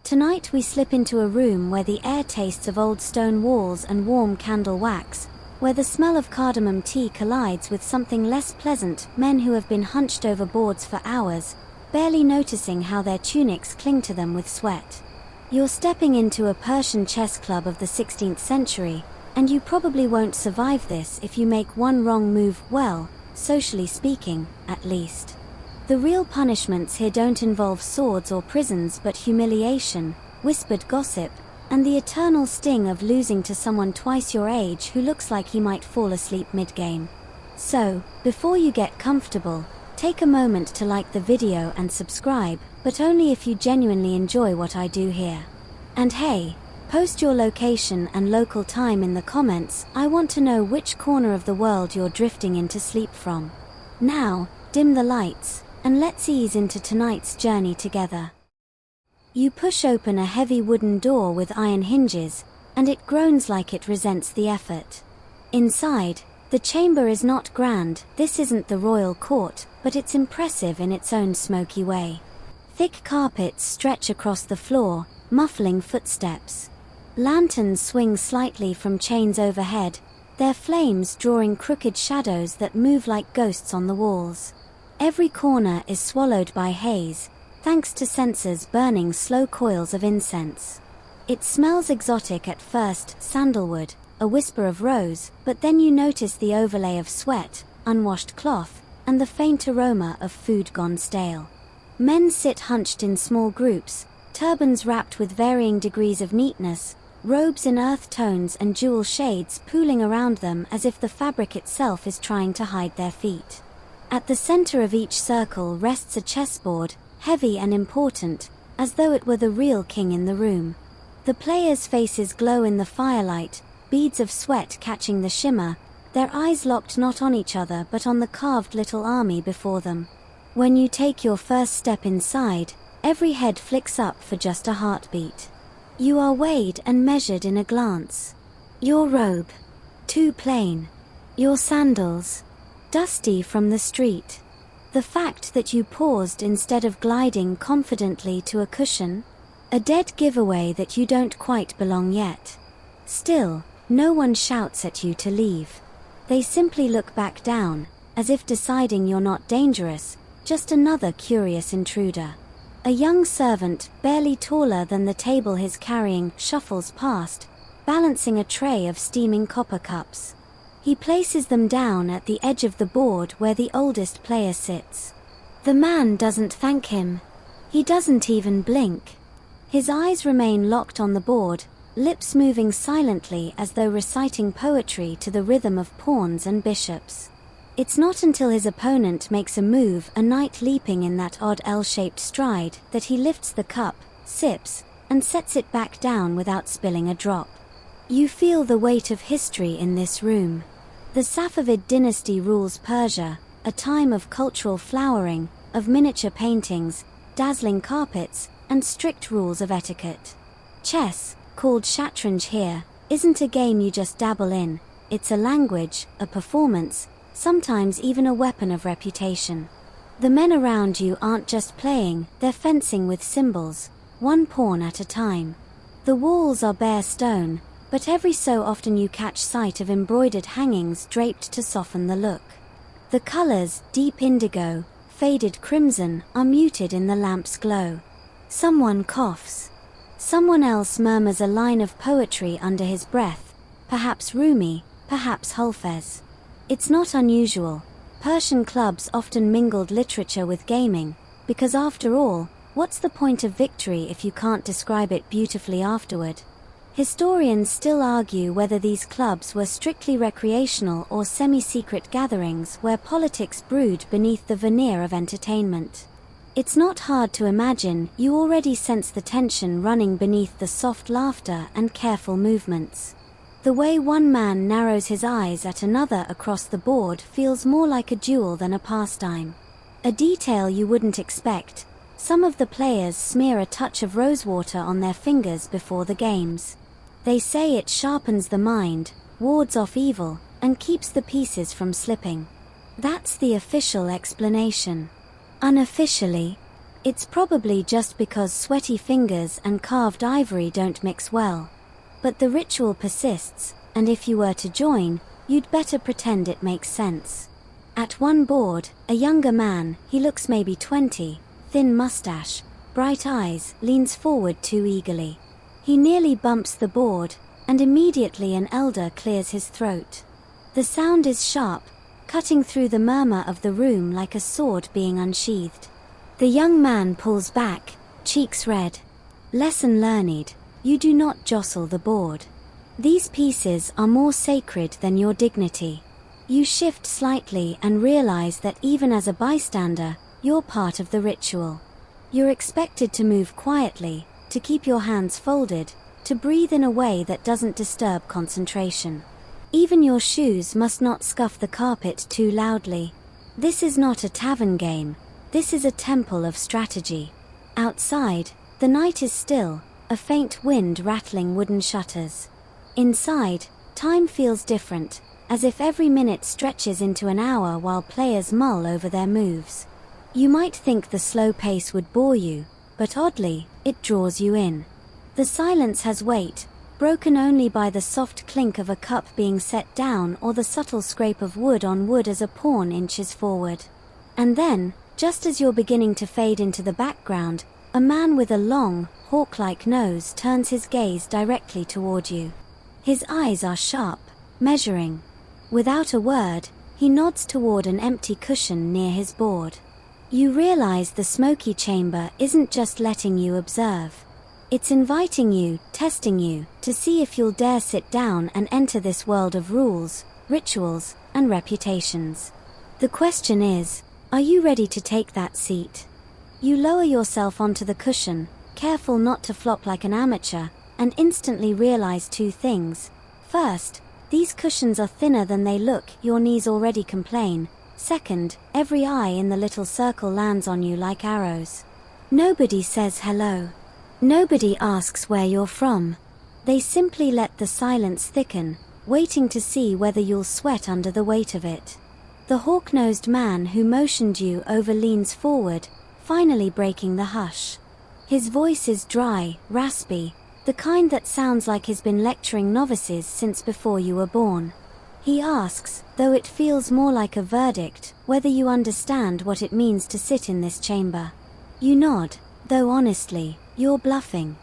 Tonight we slip into a room where the air tastes of old stone walls and warm candle wax, where the smell of cardamom tea collides with something less pleasant, men who have been hunched over boards for hours, barely noticing how their tunics cling to them with sweat. You're stepping into a Persian chess club of the 16th century, and you probably won't survive this if you make one wrong move, well, socially speaking, at least. The real punishments here don't involve swords or prisons but humiliation, whispered gossip, and the eternal sting of losing to someone twice your age who looks like he might fall asleep mid-game. So, before you get comfortable, take a moment to like the video and subscribe, but only if you genuinely enjoy what I do here. And hey, post your location and local time in the comments. I want to know which corner of the world you're drifting into sleep from. Now, dim the lights, and let's ease into tonight's journey together. You push open a heavy wooden door with iron hinges, and it groans like it resents the effort. Inside, the chamber is not grand, this isn't the royal court, but it's impressive in its own smoky way. Thick carpets stretch across the floor, muffling footsteps. Lanterns swing slightly from chains overhead, their flames drawing crooked shadows that move like ghosts on the walls. Every corner is swallowed by haze, thanks to censers burning slow coils of incense. It smells exotic at first, sandalwood, a whisper of rose, but then you notice the overlay of sweat, unwashed cloth, and the faint aroma of food gone stale. Men sit hunched in small groups, turbans wrapped with varying degrees of neatness, robes in earth tones and jewel shades pooling around them as if the fabric itself is trying to hide their feet. At the center of each circle rests a chessboard, heavy and important, as though it were the real king in the room. The players' faces glow in the firelight, beads of sweat catching the shimmer, their eyes locked not on each other but on the carved little army before them. When you take your first step inside, every head flicks up for just a heartbeat. You are weighed and measured in a glance. Your robe, too plain. Your sandals, dusty from the street. The fact that you paused instead of gliding confidently to a cushion, a dead giveaway that you don't quite belong yet. Still, no one shouts at you to leave. They simply look back down, as if deciding you're not dangerous, just another curious intruder. A young servant, barely taller than the table he's carrying, shuffles past, balancing a tray of steaming copper cups. He places them down at the edge of the board where the oldest player sits. The man doesn't thank him. He doesn't even blink. His eyes remain locked on the board, lips moving silently as though reciting poetry to the rhythm of pawns and bishops. It's not until his opponent makes a move, a knight leaping in that odd L-shaped stride, that he lifts the cup, sips, and sets it back down without spilling a drop. You feel the weight of history in this room. The Safavid dynasty rules Persia, a time of cultural flowering, of miniature paintings, dazzling carpets, and strict rules of etiquette. Chess, called shatranj here, isn't a game you just dabble in, it's a language, a performance, sometimes even a weapon of reputation. The men around you aren't just playing, they're fencing with symbols, one pawn at a time. The walls are bare stone, but every so often you catch sight of embroidered hangings draped to soften the look. The colors, deep indigo, faded crimson, are muted in the lamp's glow. Someone coughs. Someone else murmurs a line of poetry under his breath, perhaps Rumi, perhaps Hafez. It's not unusual. Persian clubs often mingled literature with gaming, because after all, what's the point of victory if you can't describe it beautifully afterward? Historians still argue whether these clubs were strictly recreational or semi-secret gatherings where politics brewed beneath the veneer of entertainment. It's not hard to imagine, you already sense the tension running beneath the soft laughter and careful movements. The way one man narrows his eyes at another across the board feels more like a duel than a pastime. A detail you wouldn't expect, some of the players smear a touch of rosewater on their fingers before the games. They say it sharpens the mind, wards off evil, and keeps the pieces from slipping. That's the official explanation. Unofficially, It's probably just because sweaty fingers and carved ivory don't mix well. But the ritual persists, and if you were to join, you'd better pretend it makes sense. At one board, a younger man, he looks maybe 20, thin mustache, bright eyes, leans forward too eagerly. He nearly bumps the board, and immediately an elder clears his throat. The sound is sharp, cutting through the murmur of the room like a sword being unsheathed. The young man pulls back, cheeks red. Lesson learned, you do not jostle the board. These pieces are more sacred than your dignity. You shift slightly and realize that even as a bystander, you're part of the ritual. You're expected to move quietly, to keep your hands folded, to breathe in a way that doesn't disturb concentration. Even your shoes must not scuff the carpet too loudly. This is not a tavern game. This is a temple of strategy. Outside, the night is still, a faint wind rattling wooden shutters. Inside, time feels different, as if every minute stretches into an hour while players mull over their moves. You might think the slow pace would bore you, but oddly, it draws you in. The silence has weight, broken only by the soft clink of a cup being set down or the subtle scrape of wood on wood as a pawn inches forward. And then, just as you're beginning to fade into the background, a man with a long, hawk-like nose turns his gaze directly toward you. His eyes are sharp, measuring. Without a word, he nods toward an empty cushion near his board. You realize the smoky chamber isn't just letting you observe. It's inviting you, testing you, to see if you'll dare sit down and enter this world of rules, rituals, and reputations. The question is, are you ready to take that seat? You lower yourself onto the cushion, careful not to flop like an amateur, and instantly realize two things. First, these cushions are thinner than they look, your knees already complain. Second, every eye in the little circle lands on you like arrows. Nobody says hello. Nobody asks where you're from. They simply let the silence thicken, waiting to see whether you'll sweat under the weight of it. The hawk-nosed man who motioned you over leans forward, finally breaking the hush. His voice is dry, raspy, the kind that sounds like he's been lecturing novices since before you were born. He asks, though it feels more like a verdict, whether you understand what it means to sit in this chamber. You nod, though honestly, you're bluffing.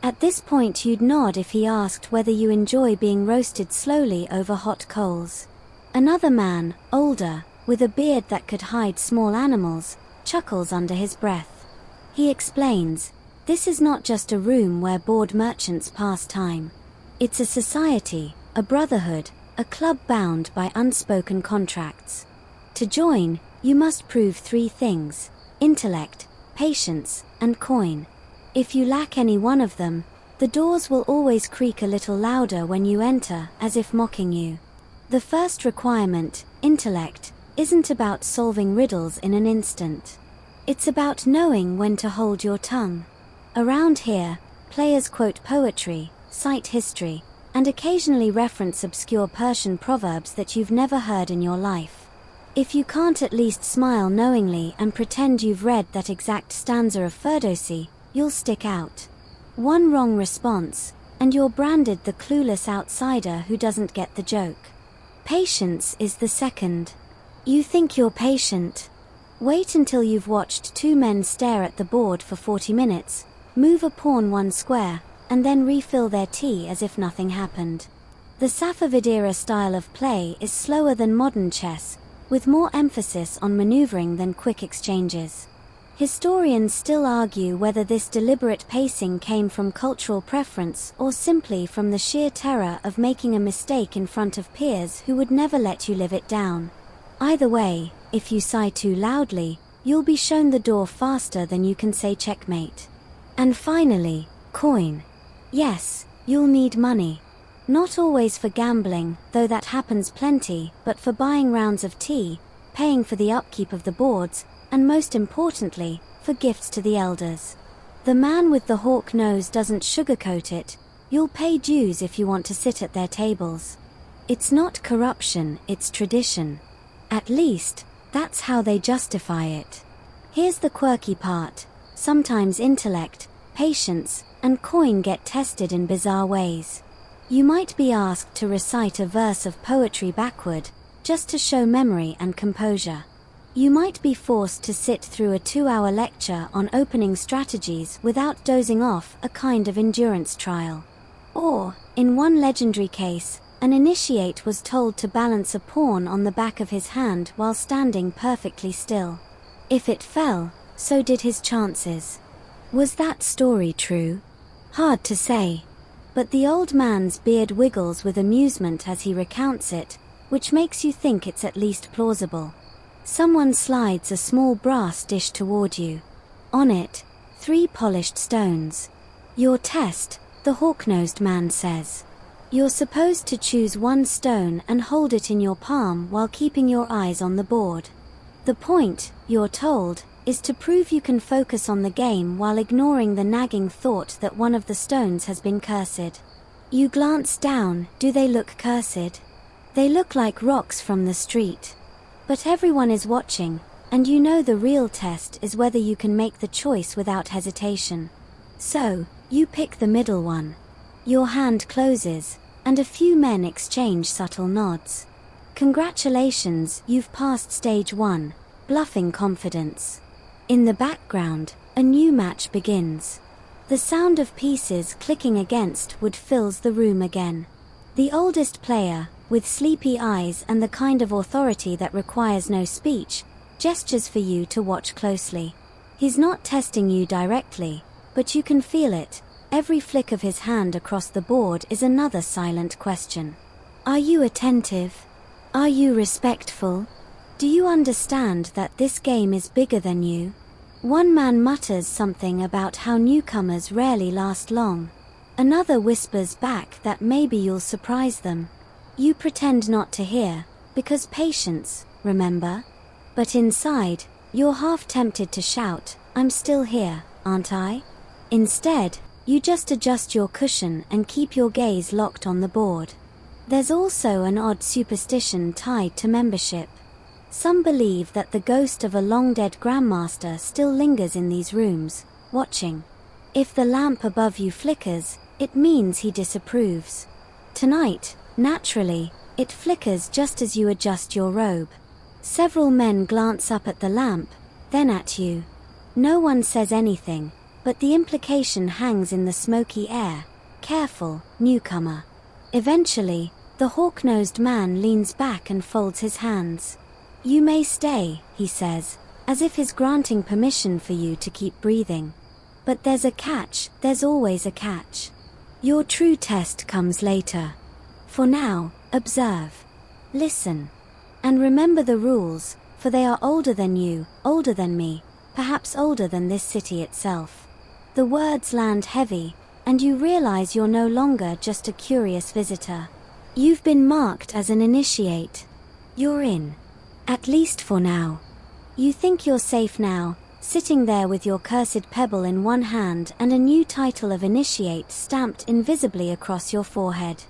At this point you'd nod if he asked whether you enjoy being roasted slowly over hot coals. Another man, older, with a beard that could hide small animals, chuckles under his breath. He explains, this is not just a room where bored merchants pass time. It's a society, a brotherhood, a club bound by unspoken contracts. To join, you must prove three things: intellect, patience, and coin. If you lack any one of them, the doors will always creak a little louder when you enter, as if mocking you. The first requirement, intellect, isn't about solving riddles in an instant. It's about knowing when to hold your tongue. Around here, players quote poetry, cite history, and occasionally reference obscure Persian proverbs that you've never heard in your life. If you can't at least smile knowingly and pretend you've read that exact stanza of Ferdowsi, you'll stick out. One wrong response, and you're branded the clueless outsider who doesn't get the joke. Patience is the second. You think you're patient. Wait until you've watched two men stare at the board for 40 minutes, move a pawn one square, and then refill their tea as if nothing happened. The Safavid-era style of play is slower than modern chess, with more emphasis on maneuvering than quick exchanges. Historians still argue whether this deliberate pacing came from cultural preference or simply from the sheer terror of making a mistake in front of peers who would never let you live it down. Either way, if you sigh too loudly, you'll be shown the door faster than you can say checkmate. And finally, coin. Yes, you'll need money. Not always for gambling, though that happens plenty, but for buying rounds of tea, paying for the upkeep of the boards, and most importantly, for gifts to the elders. The man with the hawk nose doesn't sugarcoat it. You'll pay dues if you want to sit at their tables. It's not corruption, it's tradition. At least, that's how they justify it. Here's the quirky part. sometimes intellect, patience, and coin get tested in bizarre ways. You might be asked to recite a verse of poetry backward, just to show memory and composure. You might be forced to sit through a 2-hour lecture on opening strategies without dozing off, a kind of endurance trial. Or, in one legendary case, an initiate was told to balance a pawn on the back of his hand while standing perfectly still. If it fell, so did his chances. Was that story true? Hard to say. But the old man's beard wiggles with amusement as he recounts it, which makes you think it's at least plausible. Someone slides a small brass dish toward you. On it, 3 polished stones. Your test, the hawk-nosed man says. You're supposed to choose one stone and hold it in your palm while keeping your eyes on the board. The point, you're told, is to prove you can focus on the game while ignoring the nagging thought that one of the stones has been cursed. You glance down. Do they look cursed? They look like rocks from the street. But everyone is watching, and you know the real test is whether you can make the choice without hesitation. So, you pick the middle one. Your hand closes, and a few men exchange subtle nods. Congratulations, you've passed stage 1, bluffing confidence. In the background, a new match begins. The sound of pieces clicking against wood fills the room again. The oldest player, with sleepy eyes and the kind of authority that requires no speech, gestures for you to watch closely. He's not testing you directly, but you can feel it. Every flick of his hand across the board is another silent question. Are you attentive? Are you respectful? Do you understand that this game is bigger than you? One man mutters something about how newcomers rarely last long. Another whispers back that maybe you'll surprise them. You pretend not to hear, because patience, remember? But inside, you're half tempted to shout, "I'm still here, aren't I?" Instead, you just adjust your cushion and keep your gaze locked on the board. There's also an odd superstition tied to membership. Some believe that the ghost of a long-dead grandmaster still lingers in these rooms, watching. If the lamp above you flickers, it means he disapproves. Tonight, naturally, it flickers just as you adjust your robe. Several men glance up at the lamp, then at you. No one says anything, but the implication hangs in the smoky air. Careful, newcomer. Eventually, the hawk-nosed man leans back and folds his hands. You may stay, he says, as if he's granting permission for you to keep breathing. But there's a catch, there's always a catch. Your true test comes later. For now, observe. Listen. And remember the rules, for they are older than you, older than me, perhaps older than this city itself. The words land heavy, and you realize you're no longer just a curious visitor. You've been marked as an initiate. You're in. At least for now. You think you're safe now, sitting there with your cursed pebble in one hand and a new title of initiate stamped invisibly across your forehead.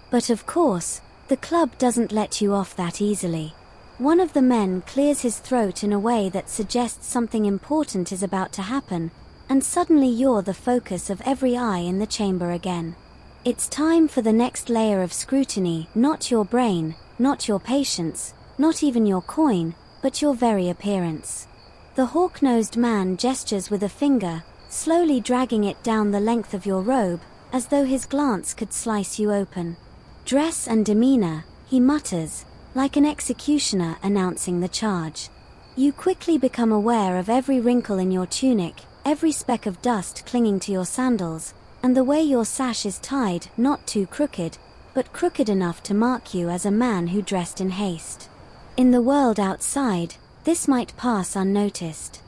But of course, the club doesn't let you off that easily. One of the men clears his throat in a way that suggests something important is about to happen, and suddenly you're the focus of every eye in the chamber again. It's time for the next layer of scrutiny, not your brain, not your patience, not even your coin, but your very appearance. The hawk-nosed man gestures with a finger, slowly dragging it down the length of your robe, as though his glance could slice you open. Dress and demeanor, he mutters, like an executioner announcing the charge. You quickly become aware of every wrinkle in your tunic, every speck of dust clinging to your sandals, and the way your sash is tied, not too crooked, but crooked enough to mark you as a man who dressed in haste. In the world outside, this might pass unnoticed.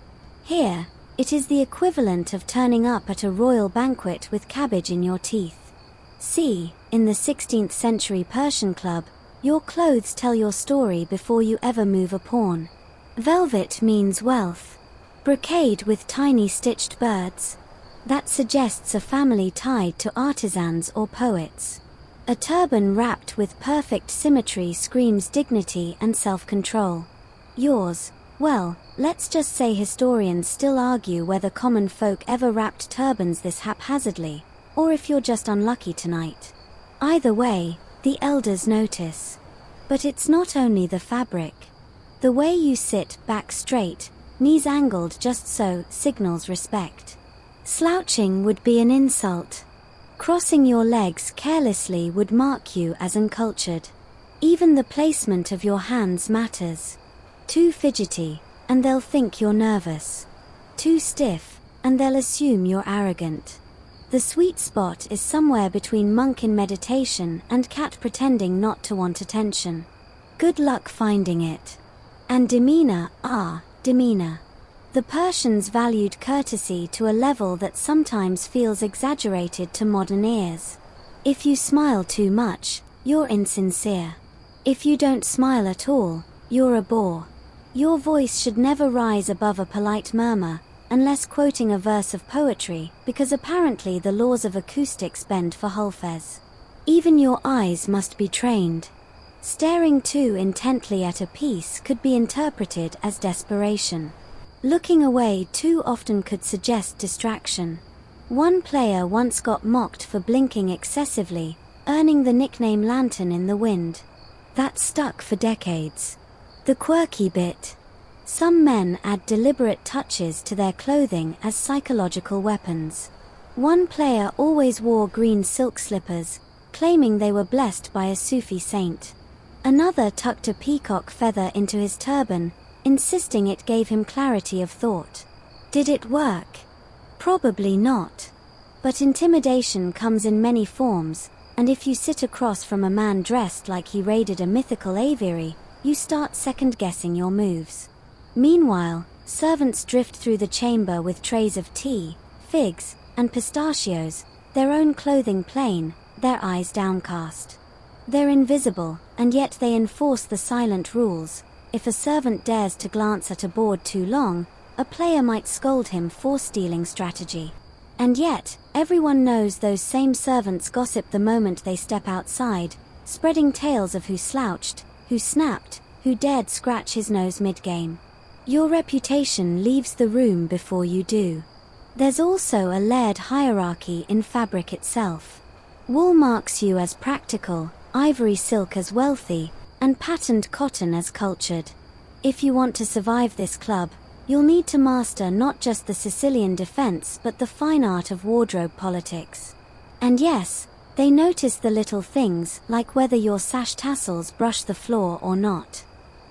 Here, it is the equivalent of turning up at a royal banquet with cabbage in your teeth. See, in the 16th Century Persian club, your clothes tell your story before you ever move a pawn. Velvet means wealth. Brocade with tiny stitched birds. That suggests a family tied to artisans or poets. A turban wrapped with perfect symmetry screams dignity and self-control. Yours, Well, let's just say historians still argue whether common folk ever wrapped turbans this haphazardly, or if you're just unlucky tonight. Either way, the elders notice. But it's not only the fabric. The way you sit, back straight, knees angled just so, signals respect. Slouching would be an insult. Crossing your legs carelessly would mark you as uncultured. Even the placement of your hands matters. Too fidgety, and they'll think you're nervous. Too stiff, and they'll assume you're arrogant. The sweet spot is somewhere between monk in meditation and cat pretending not to want attention. Good luck finding it. And demeanor, demeanor. The Persians valued courtesy to a level that sometimes feels exaggerated to modern ears. If you smile too much, you're insincere. If you don't smile at all, you're a bore. Your voice should never rise above a polite murmur, unless quoting a verse of poetry, because apparently the laws of acoustics bend for Hulfes. Even your eyes must be trained. Staring too intently at a piece could be interpreted as desperation. Looking away too often could suggest distraction. One player once got mocked for blinking excessively, earning the nickname Lantern in the Wind. That stuck for decades. The quirky bit. Some men add deliberate touches to their clothing as psychological weapons. One player always wore green silk slippers, claiming they were blessed by a Sufi saint. Another tucked a peacock feather into his turban, insisting it gave him clarity of thought. Did it work? Probably not. But intimidation comes in many forms, and if you sit across from a man dressed like he raided a mythical aviary, you start second-guessing your moves. Meanwhile, servants drift through the chamber with trays of tea, figs, and pistachios, their own clothing plain, their eyes downcast. They're invisible, and yet they enforce the silent rules. If a servant dares to glance at a board too long, a player might scold him for stealing strategy. And yet, everyone knows those same servants gossip the moment they step outside, spreading tales of who slouched, who snapped, who dared scratch his nose mid-game. Your reputation leaves the room before you do. There's also a layered hierarchy in fabric itself. Wool marks you as practical, ivory silk as wealthy, and patterned cotton as cultured. If you want to survive this club, you'll need to master not just the Sicilian defense but the fine art of wardrobe politics. And yes, they notice the little things, like whether your sash tassels brush the floor or not.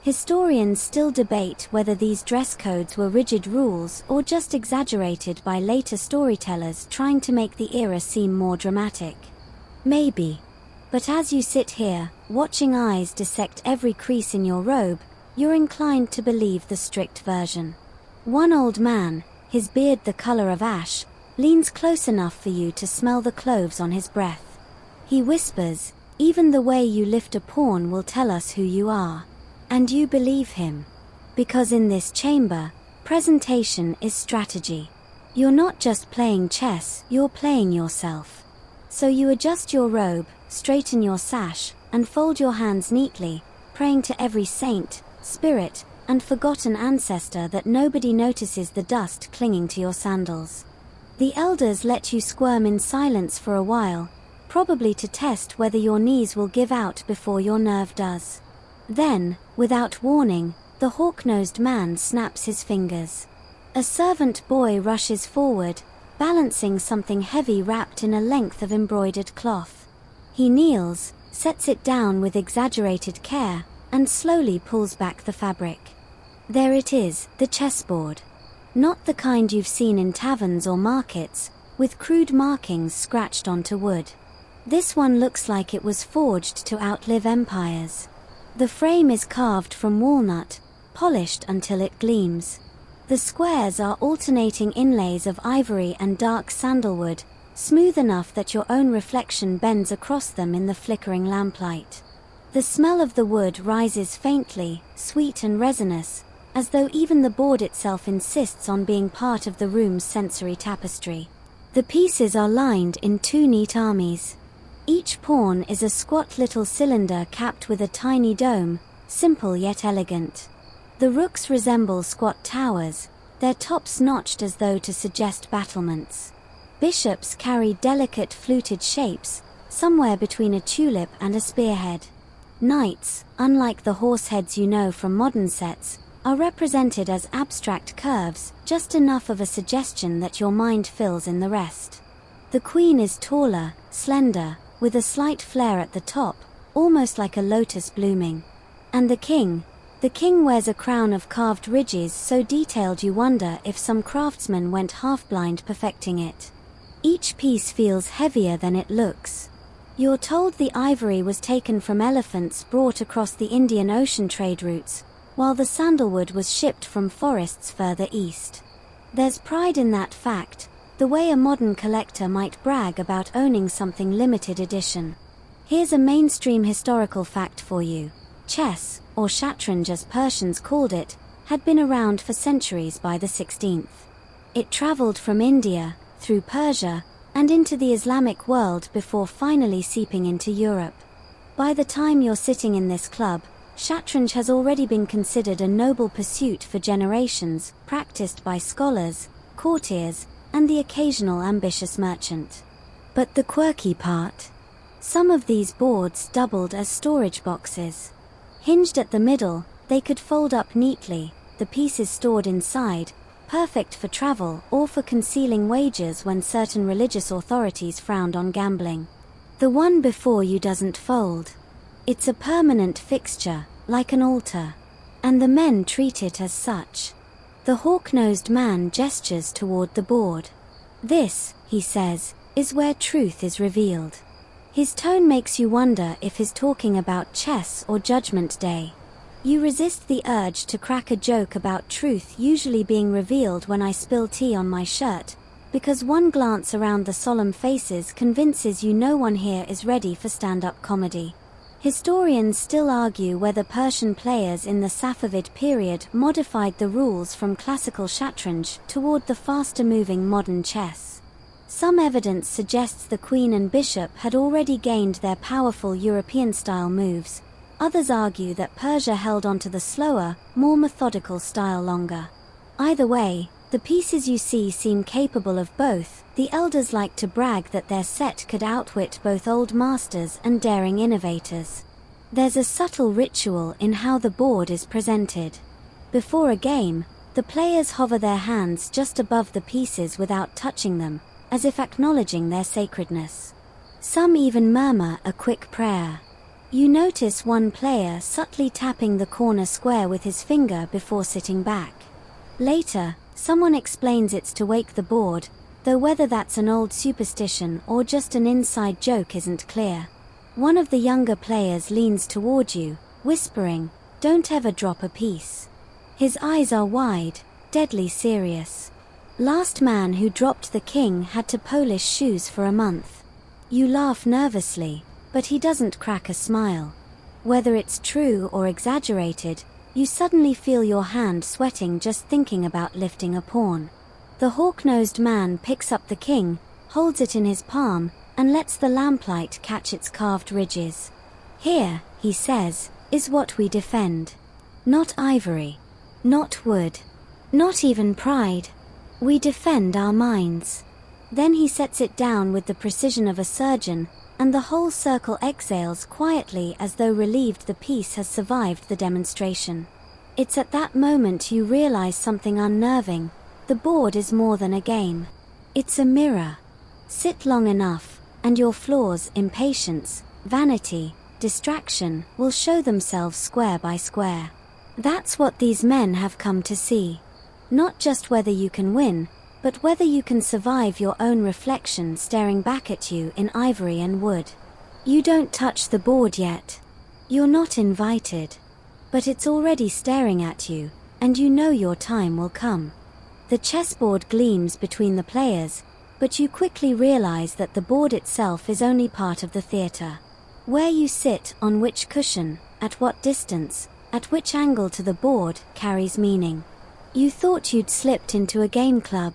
Historians still debate whether these dress codes were rigid rules or just exaggerated by later storytellers trying to make the era seem more dramatic. Maybe. But as you sit here, watching eyes dissect every crease in your robe, you're inclined to believe the strict version. One old man, his beard the color of ash, leans close enough for you to smell the cloves on his breath. He whispers, "Even the way you lift a pawn will tell us who you are." And you believe him. Because in this chamber, presentation is strategy. You're not just playing chess, you're playing yourself. So you adjust your robe, straighten your sash, and fold your hands neatly, praying to every saint, spirit, and forgotten ancestor that nobody notices the dust clinging to your sandals. The elders let you squirm in silence for a while, probably to test whether your knees will give out before your nerve does. Then, without warning, the hawk-nosed man snaps his fingers. A servant boy rushes forward, balancing something heavy wrapped in a length of embroidered cloth. He kneels, sets it down with exaggerated care, and slowly pulls back the fabric. There it is, the chessboard. Not the kind you've seen in taverns or markets, with crude markings scratched onto wood. This one looks like it was forged to outlive empires. The frame is carved from walnut, polished until it gleams. The squares are alternating inlays of ivory and dark sandalwood, smooth enough that your own reflection bends across them in the flickering lamplight. The smell of the wood rises faintly, sweet and resinous, as though even the board itself insists on being part of the room's sensory tapestry. The pieces are lined in two neat armies. Each pawn is a squat little cylinder capped with a tiny dome, simple yet elegant. The The rooks resemble squat towers, their tops notched as though to suggest battlements. Bishops carry delicate fluted shapes, somewhere between a tulip and a spearhead. Knights, unlike the horse heads you know from modern sets, are represented as abstract curves, just enough of a suggestion that your mind fills in the rest. The queen is taller, slender, with a slight flare at the top, almost like a lotus blooming. And the king wears a crown of carved ridges so detailed you wonder if some craftsman went half-blind perfecting it. Each piece feels heavier than it looks. You're told the ivory was taken from elephants brought across the Indian Ocean trade routes, while the sandalwood was shipped from forests further east. There's pride in that fact, the way a modern collector might brag about owning something limited edition. Here's a mainstream historical fact for you. Chess, or shatranj as Persians called it, had been around for centuries by the 16th. It traveled from India, through Persia, and into the Islamic world before finally seeping into Europe. By the time you're sitting in this club, shatranj has already been considered a noble pursuit for generations, practiced by scholars, courtiers, and the occasional ambitious merchant. But the quirky part? Some of these boards doubled as storage boxes. Hinged at the middle, they could fold up neatly, the pieces stored inside, perfect for travel or for concealing wagers when certain religious authorities frowned on gambling. The one before you doesn't fold. It's a permanent fixture, like an altar. And the men treat it as such. The hawk-nosed man gestures toward the board. This, he says, is where truth is revealed. His tone makes you wonder if he's talking about chess or Judgment Day. You resist the urge to crack a joke about truth usually being revealed when I spill tea on my shirt, because one glance around the solemn faces convinces you no one here is ready for stand-up comedy. Historians still argue whether Persian players in the Safavid period modified the rules from classical shatranj toward the faster-moving modern chess. Some evidence suggests the queen and bishop had already gained their powerful European-style moves. Others argue that Persia held onto the slower, more methodical style longer. Either way, the pieces you see seem capable of both. The elders like to brag that their set could outwit both old masters and daring innovators. There's a subtle ritual in how the board is presented. Before a game, the players hover their hands just above the pieces without touching them, as if acknowledging their sacredness. Some even murmur a quick prayer. You notice one player subtly tapping the corner square with his finger before sitting back. Later, someone explains it's to wake the board, though whether that's an old superstition or just an inside joke isn't clear. One of the younger players leans toward you, whispering, "Don't ever drop a piece." His eyes are wide, deadly serious. Last man who dropped the king had to polish shoes for a month. You laugh nervously, but he doesn't crack a smile. Whether it's true or exaggerated, you suddenly feel your hand sweating just thinking about lifting a pawn. The hawk-nosed man picks up the king, holds it in his palm, and lets the lamplight catch its carved ridges. "Here," he says, "is what we defend. Not ivory. Not wood. Not even pride. We defend our minds." Then he sets it down with the precision of a surgeon, and the whole circle exhales quietly as though relieved the piece has survived the demonstration. It's at that moment you realize something unnerving. The board is more than a game. It's a mirror. Sit long enough, and your flaws, impatience, vanity, distraction, will show themselves square by square. That's what these men have come to see. Not just whether you can win, but whether you can survive your own reflection staring back at you in ivory and wood. You don't touch the board yet. You're not invited. But it's already staring at you, and you know your time will come. The chessboard gleams between the players, but you quickly realize that the board itself is only part of the theater. Where you sit, on which cushion, at what distance, at which angle to the board, carries meaning. You thought you'd slipped into a game club.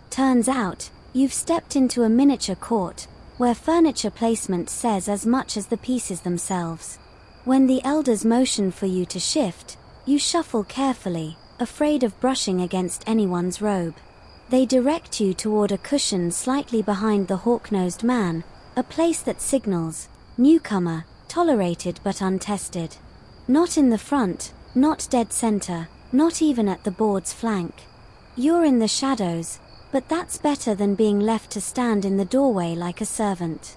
Turns out, you've stepped into a miniature court, where furniture placement says as much as the pieces themselves. When the elders motion for you to shift, You shuffle carefully, afraid of brushing against anyone's robe. They direct you toward a cushion slightly behind the hawk-nosed man, a place that signals, newcomer, tolerated but untested. Not in the front, not dead center, not even at the board's flank. You're in the shadows, but that's better than being left to stand in the doorway like a servant.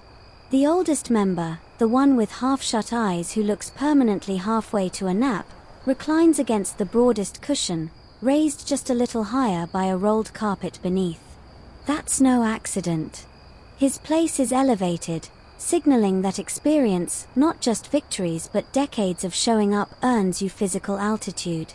The oldest member, the one with half-shut eyes who looks permanently halfway to a nap, reclines against the broadest cushion, raised just a little higher by a rolled carpet beneath. That's no accident. His place is elevated, signaling that experience, not just victories but decades of showing up, earns you physical altitude.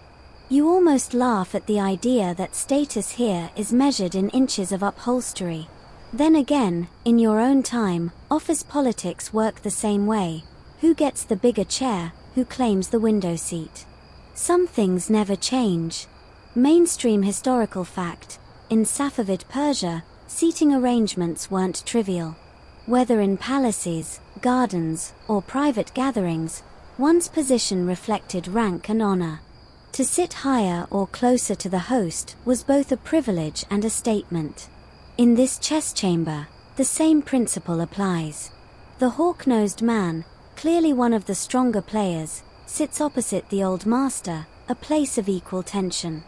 You almost laugh at the idea that status here is measured in inches of upholstery. Then again, in your own time, office politics work the same way. Who gets the bigger chair, who claims the window seat? Some things never change. Mainstream historical fact: in Safavid Persia, seating arrangements weren't trivial. Whether in palaces, gardens, or private gatherings, one's position reflected rank and honor. To sit higher or closer to the host was both a privilege and a statement. In this chess chamber, the same principle applies. The hawk-nosed man, clearly one of the stronger players, sits opposite the old master, a place of equal tension.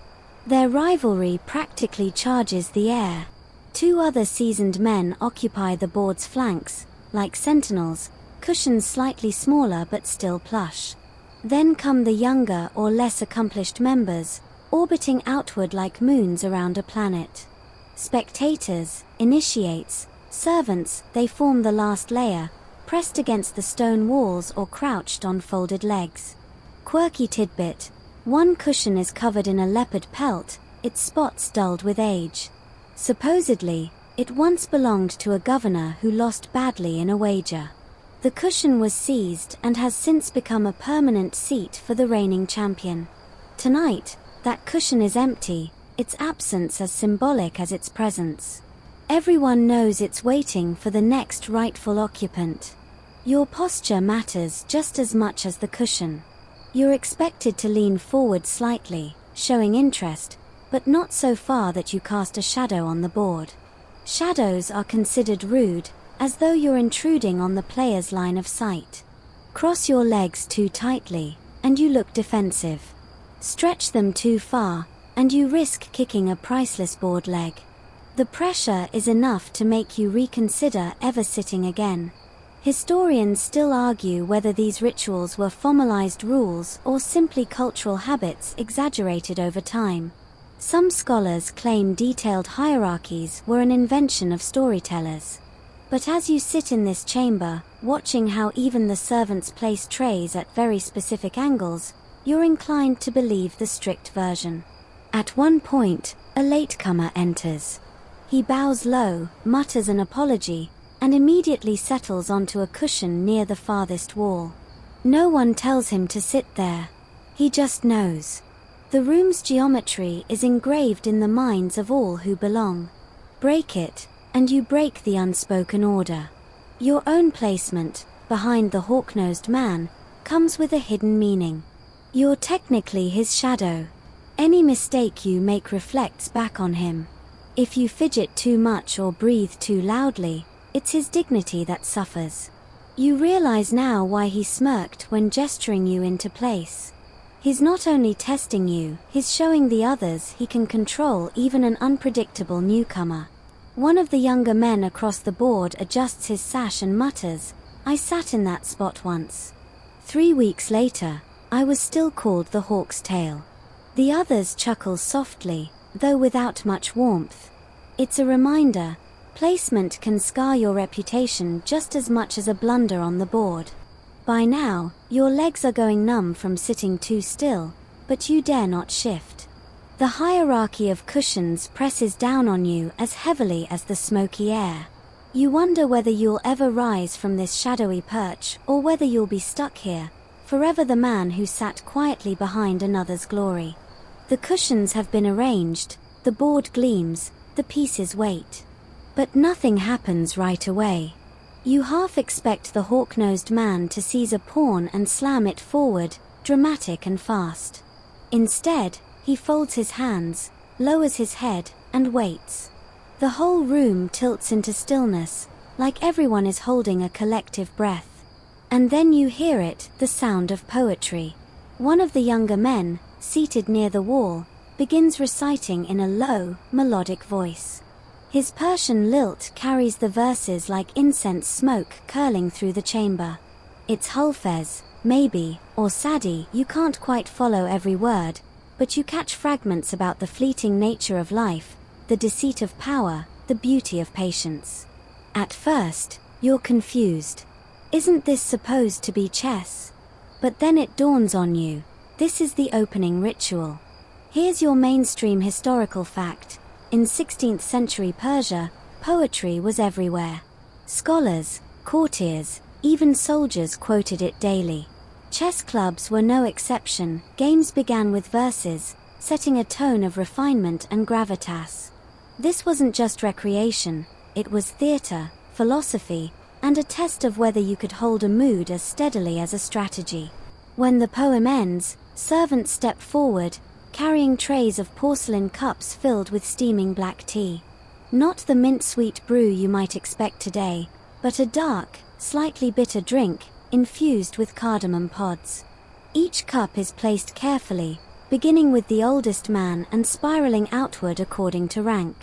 Their rivalry practically charges the air. Two other seasoned men occupy the board's flanks, like sentinels, cushions slightly smaller but still plush. Then come the younger or less accomplished members, orbiting outward like moons around a planet. Spectators, initiates, servants, they form the last layer, pressed against the stone walls or crouched on folded legs. Quirky tidbit: one cushion is covered in a leopard pelt, its spots dulled with age. Supposedly, it once belonged to a governor who lost badly in a wager. The cushion was seized and has since become a permanent seat for the reigning champion. Tonight, that cushion is empty, its absence as symbolic as its presence. Everyone knows it's waiting for the next rightful occupant. Your posture matters just as much as the cushion. You're expected to lean forward slightly, showing interest, but not so far that you cast a shadow on the board. Shadows are considered rude, as though you're intruding on the player's line of sight. Cross your legs too tightly, and you look defensive. Stretch them too far, and you risk kicking a priceless board leg. The pressure is enough to make you reconsider ever sitting again. Historians still argue whether these rituals were formalized rules or simply cultural habits exaggerated over time. Some scholars claim detailed hierarchies were an invention of storytellers. But as you sit in this chamber, watching how even the servants place trays at very specific angles, you're inclined to believe the strict version. At one point, a latecomer enters. He bows low, mutters an apology, and immediately settles onto a cushion near the farthest wall. No one tells him to sit there. He just knows. The room's geometry is engraved in the minds of all who belong. Break it, and you break the unspoken order. Your own placement, behind the hawk-nosed man, comes with a hidden meaning. You're technically his shadow. Any mistake you make reflects back on him. If you fidget too much or breathe too loudly, it's his dignity that suffers. You realize now why he smirked when gesturing you into place. He's not only testing you, he's showing the others he can control even an unpredictable newcomer. One of the younger men across the board adjusts his sash and mutters, "I sat in that spot once." 3 weeks later, I was still called the hawk's tail. The others chuckle softly, though without much warmth. It's a reminder, placement can scar your reputation just as much as a blunder on the board. By now, your legs are going numb from sitting too still, but you dare not shift. The hierarchy of cushions presses down on you as heavily as the smoky air. You wonder whether you'll ever rise from this shadowy perch or whether you'll be stuck here, forever the man who sat quietly behind another's glory. The cushions have been arranged, the board gleams, the pieces wait. But nothing happens right away. You half expect the hawk-nosed man to seize a pawn and slam it forward, dramatic and fast. Instead, he folds his hands, lowers his head, and waits. The whole room tilts into stillness, like everyone is holding a collective breath. And then you hear it, the sound of poetry. One of the younger men, seated near the wall, begins reciting in a low, melodic voice. His Persian lilt carries the verses like incense smoke curling through the chamber. It's Hulfez, maybe, or Sadi. You can't quite follow every word, but you catch fragments about the fleeting nature of life, the deceit of power, the beauty of patience. At first, you're confused. Isn't this supposed to be chess? But then it dawns on you. This is the opening ritual. Here's your mainstream historical fact. In 16th century Persia, poetry was everywhere. Scholars, courtiers, even soldiers quoted it daily. Chess clubs were no exception. Games began with verses, setting a tone of refinement and gravitas. This wasn't just recreation, it was theater, philosophy, and a test of whether you could hold a mood as steadily as a strategy. When the poem ends, servants step forward, carrying trays of porcelain cups filled with steaming black tea. Not the mint-sweet brew you might expect today, but a dark, slightly bitter drink, infused with cardamom pods. Each cup is placed carefully, beginning with the oldest man and spiraling outward according to rank.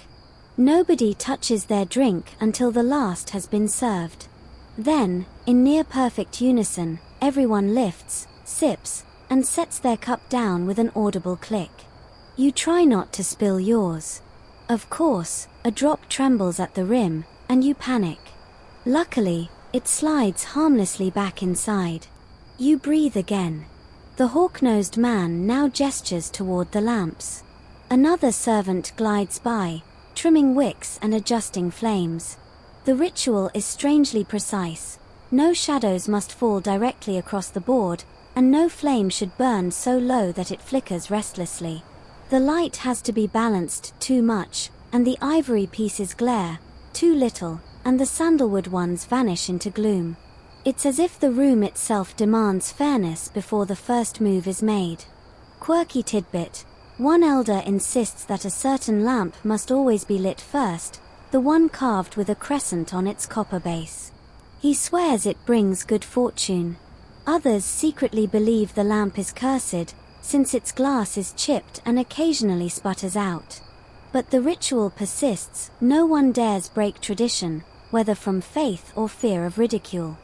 Nobody touches their drink until the last has been served. Then, in near-perfect unison, everyone lifts, sips, and sets their cup down with an audible click. You try not to spill yours. Of course, a drop trembles at the rim, and you panic. Luckily, it slides harmlessly back inside. You breathe again. The hawk-nosed man now gestures toward the lamps. Another servant glides by, trimming wicks and adjusting flames. The ritual is strangely precise. No shadows must fall directly across the board, and no flame should burn so low that it flickers restlessly. The light has to be balanced too much, and the ivory pieces glare, too little, and the sandalwood ones vanish into gloom. It's as if the room itself demands fairness before the first move is made. Quirky tidbit: one elder insists that a certain lamp must always be lit first, the one carved with a crescent on its copper base. He swears it brings good fortune. Others secretly believe the lamp is cursed, since its glass is chipped and occasionally sputters out. But the ritual persists. No one dares break tradition, whether from faith or fear of ridicule.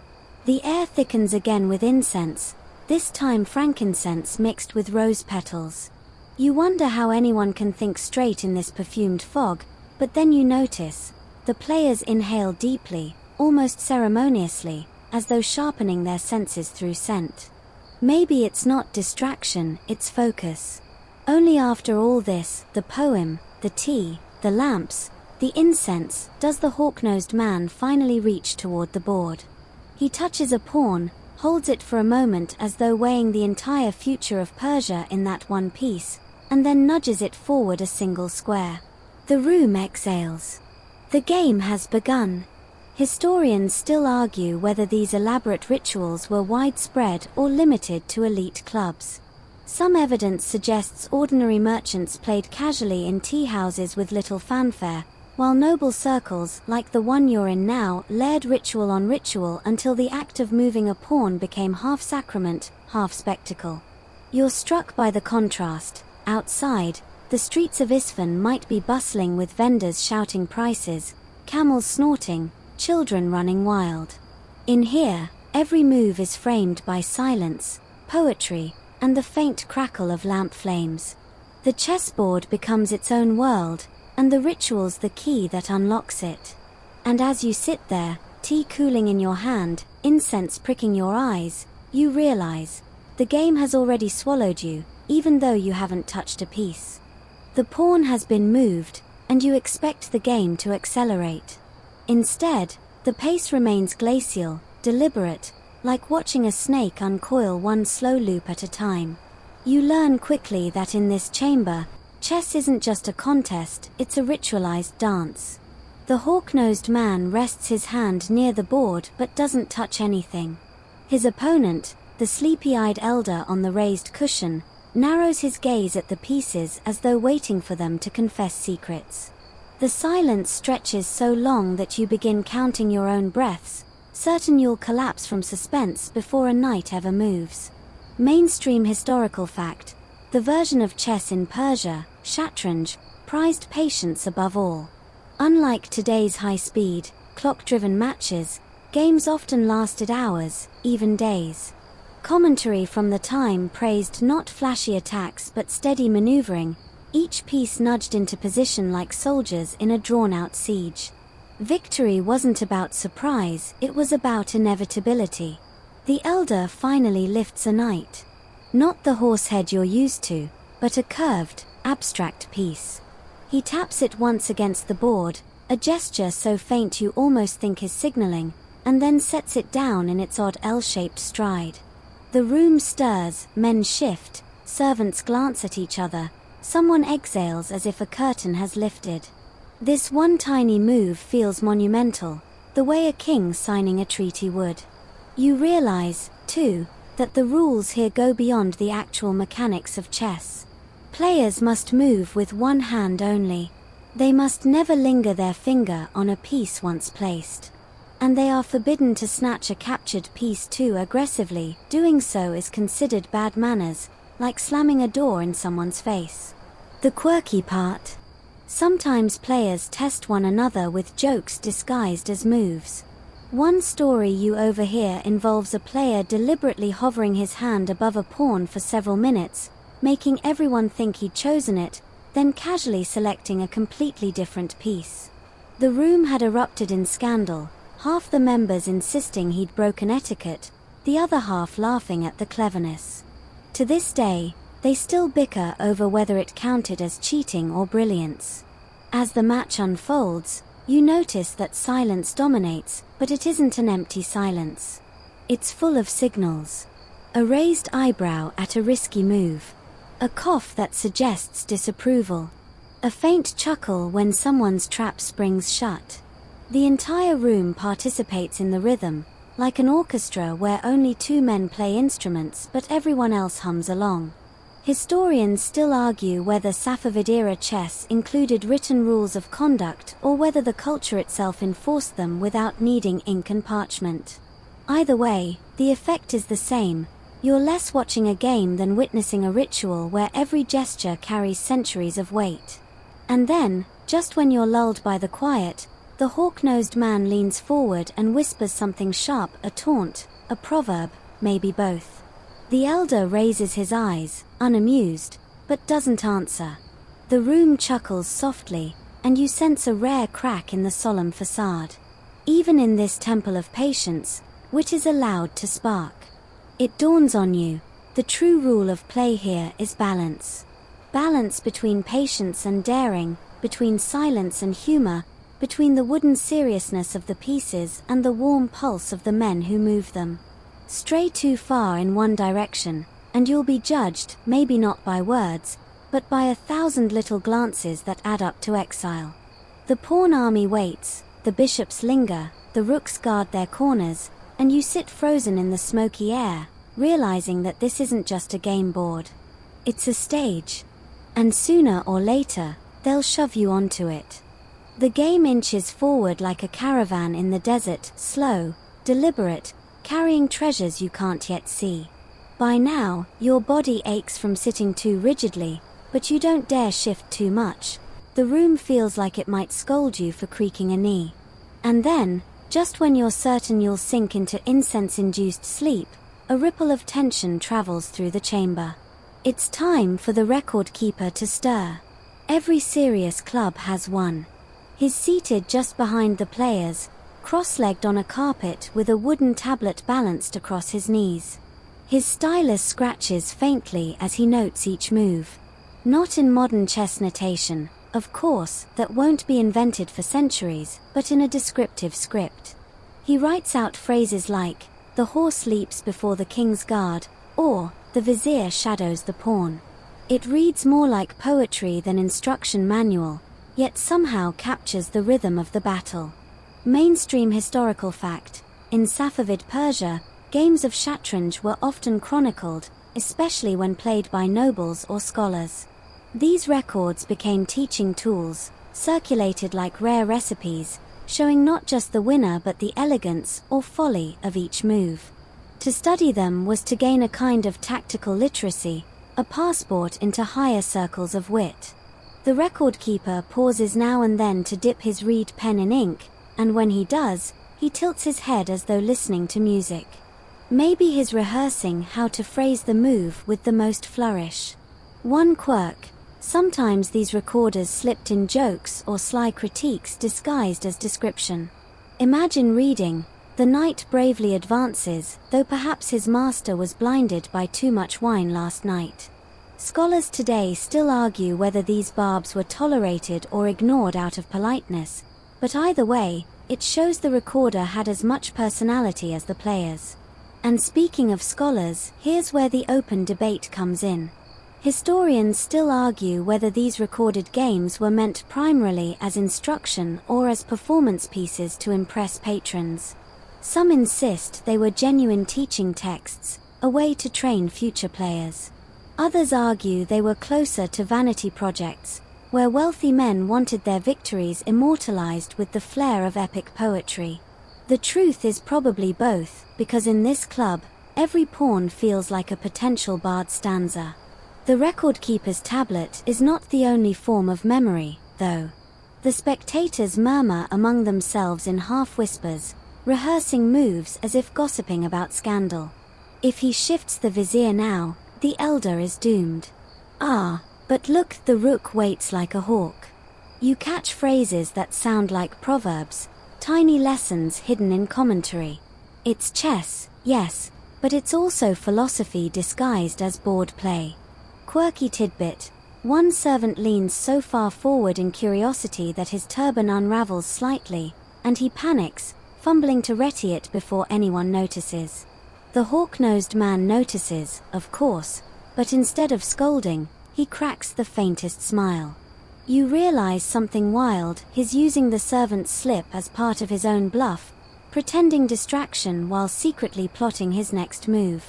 The air thickens again with incense, this time frankincense mixed with rose petals. You wonder how anyone can think straight in this perfumed fog, but then you notice. The players inhale deeply, almost ceremoniously, as though sharpening their senses through scent. Maybe it's not distraction, it's focus. Only after all this, the poem, the tea, the lamps, the incense, does the hawk-nosed man finally reach toward the board. He touches a pawn, holds it for a moment as though weighing the entire future of Persia in that one piece, and then nudges it forward a single square. The room exhales. The game has begun. Historians still argue whether these elaborate rituals were widespread or limited to elite clubs. Some evidence suggests ordinary merchants played casually in tea houses with little fanfare, while noble circles, like the one you're in now, layered ritual on ritual until the act of moving a pawn became half sacrament, half spectacle. You're struck by the contrast. Outside, the streets of Isfahan might be bustling with vendors shouting prices, camels snorting, children running wild. In here, every move is framed by silence, poetry, and the faint crackle of lamp flames. The chessboard becomes its own world, and the ritual's the key that unlocks it. And as you sit there, tea cooling in your hand, incense pricking your eyes, you realize, the game has already swallowed you, even though you haven't touched a piece. The pawn has been moved, and you expect the game to accelerate. Instead, the pace remains glacial, deliberate, like watching a snake uncoil one slow loop at a time. You learn quickly that in this chamber, chess isn't just a contest, it's a ritualized dance. The hawk-nosed man rests his hand near the board but doesn't touch anything. His opponent, the sleepy-eyed elder on the raised cushion, narrows his gaze at the pieces as though waiting for them to confess secrets. The silence stretches so long that you begin counting your own breaths, certain you'll collapse from suspense before a knight ever moves. Mainstream historical fact: the version of chess in Persia, shatranj, prized patience above all. Unlike today's high-speed, clock-driven matches, games often lasted hours, even days. Commentary from the time praised not flashy attacks but steady maneuvering, each piece nudged into position like soldiers in a drawn-out siege. Victory wasn't about surprise, it was about inevitability. The elder finally lifts a knight. Not the horse head you're used to, but a curved, abstract piece. He taps it once against the board, a gesture so faint you almost think is signaling, and then sets it down in its odd L-shaped stride. The room stirs, men shift, servants glance at each other, someone exhales as if a curtain has lifted. This one tiny move feels monumental, the way a king signing a treaty would. You realize, too, that the rules here go beyond the actual mechanics of chess. Players must move with one hand only. They must never linger their finger on a piece once placed. And they are forbidden to snatch a captured piece too aggressively. Doing so is considered bad manners, like slamming a door in someone's face. The quirky part: sometimes players test one another with jokes disguised as moves. One story you overhear involves a player deliberately hovering his hand above a pawn for several minutes, making everyone think he'd chosen it, then casually selecting a completely different piece. The room had erupted in scandal, half the members insisting he'd broken etiquette, the other half laughing at the cleverness. To this day, they still bicker over whether it counted as cheating or brilliance. As the match unfolds, you notice that silence dominates, but it isn't an empty silence. It's full of signals. A raised eyebrow at a risky move. A cough that suggests disapproval. A faint chuckle when someone's trap springs shut. The entire room participates in the rhythm, like an orchestra where only two men play instruments but everyone else hums along. Historians still argue whether Safavid-era chess included written rules of conduct or whether the culture itself enforced them without needing ink and parchment. Either way, the effect is the same. You're less watching a game than witnessing a ritual where every gesture carries centuries of weight. And then, just when you're lulled by the quiet, the hawk-nosed man leans forward and whispers something sharp, a taunt, a proverb, maybe both. The elder raises his eyes, unamused, but doesn't answer. The room chuckles softly, and you sense a rare crack in the solemn facade. Even in this temple of patience, wit is allowed to spark. It dawns on you, the true rule of play here is balance. Balance between patience and daring, between silence and humor, between the wooden seriousness of the pieces and the warm pulse of the men who move them. Stray too far in one direction, and you'll be judged, maybe not by words, but by 1,000 little glances that add up to exile. The pawn army waits, the bishops linger, the rooks guard their corners, and you sit frozen in the smoky air, realizing that this isn't just a game board. It's a stage. And sooner or later, they'll shove you onto it. The game inches forward like a caravan in the desert, slow, deliberate, carrying treasures you can't yet see. By now, your body aches from sitting too rigidly, but you don't dare shift too much. The room feels like it might scold you for creaking a knee. And then, just when you're certain you'll sink into incense-induced sleep, a ripple of tension travels through the chamber. It's time for the record keeper to stir. Every serious club has one. He's seated just behind the players, cross-legged on a carpet with a wooden tablet balanced across his knees. His stylus scratches faintly as he notes each move. Not in modern chess notation, of course, that won't be invented for centuries, but in a descriptive script. He writes out phrases like, "The horse leaps before the king's guard," or, "The vizier shadows the pawn." It reads more like poetry than instruction manual, yet somehow captures the rhythm of the battle. Mainstream historical fact: in Safavid Persia, games of shatranj were often chronicled, especially when played by nobles or scholars. These records became teaching tools, circulated like rare recipes, showing not just the winner but the elegance or folly of each move. To study them was to gain a kind of tactical literacy, a passport into higher circles of wit. The record keeper pauses now and then to dip his reed pen in ink, and when he does, he tilts his head as though listening to music. Maybe he's rehearsing how to phrase the move with the most flourish. One quirk: sometimes these recorders slipped in jokes or sly critiques disguised as description. Imagine reading, "The knight bravely advances, though perhaps his master was blinded by too much wine last night." Scholars today still argue whether these barbs were tolerated or ignored out of politeness, but either way, it shows the recorder had as much personality as the players. And speaking of scholars, here's where the open debate comes in. Historians still argue whether these recorded games were meant primarily as instruction or as performance pieces to impress patrons. Some insist they were genuine teaching texts, a way to train future players. Others argue they were closer to vanity projects, where wealthy men wanted their victories immortalized with the flair of epic poetry. The truth is probably both, because in this club, every pawn feels like a potential bard stanza. The record keeper's tablet is not the only form of memory, though. The spectators murmur among themselves in half-whispers, rehearsing moves as if gossiping about scandal. If he shifts the vizier now, the elder is doomed. Ah, but look, the rook waits like a hawk. You catch phrases that sound like proverbs, tiny lessons hidden in commentary. It's chess, yes, but it's also philosophy disguised as board play. Quirky tidbit: one servant leans so far forward in curiosity that his turban unravels slightly, and he panics, fumbling to ready it before anyone notices. The hawk-nosed man notices, of course, but instead of scolding, he cracks the faintest smile. You realize something wild: he's using the servant's slip as part of his own bluff, pretending distraction while secretly plotting his next move.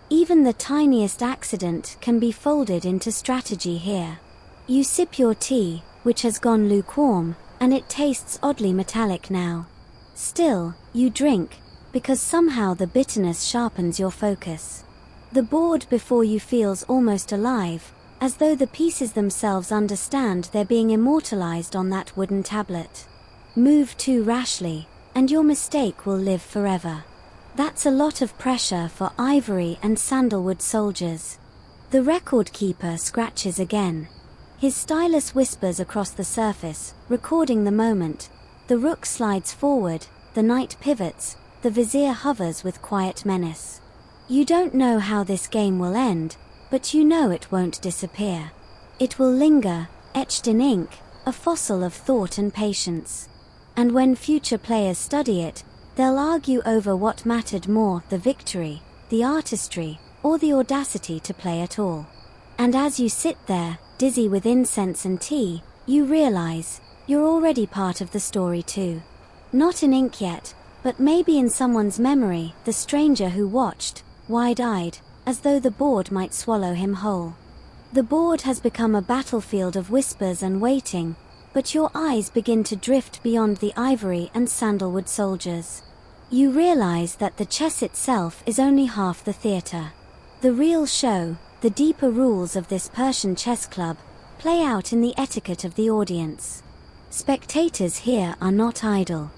Even the tiniest accident can be folded into strategy here. You sip your tea, which has gone lukewarm, and it tastes oddly metallic now. Still, you drink, because somehow the bitterness sharpens your focus. The board before you feels almost alive, as though the pieces themselves understand they're being immortalized on that wooden tablet. Move too rashly, and your mistake will live forever. That's a lot of pressure for ivory and sandalwood soldiers. The record keeper scratches again. His stylus whispers across the surface, recording the moment. The rook slides forward, the knight pivots, the vizier hovers with quiet menace. You don't know how this game will end, but you know it won't disappear. It will linger, etched in ink, a fossil of thought and patience. And when future players study it, they'll argue over what mattered more: the victory, the artistry, or the audacity to play at all. And as you sit there, dizzy with incense and tea, you realize you're already part of the story too. Not in ink yet, but maybe in someone's memory, the stranger who watched, wide-eyed, as though the board might swallow him whole. The board has become a battlefield of whispers and waiting, but your eyes begin to drift beyond the ivory and sandalwood soldiers. You realize that the chess itself is only half the theater. The real show, the deeper rules of this Persian chess club, play out in the etiquette of the audience. Spectators here are not idle.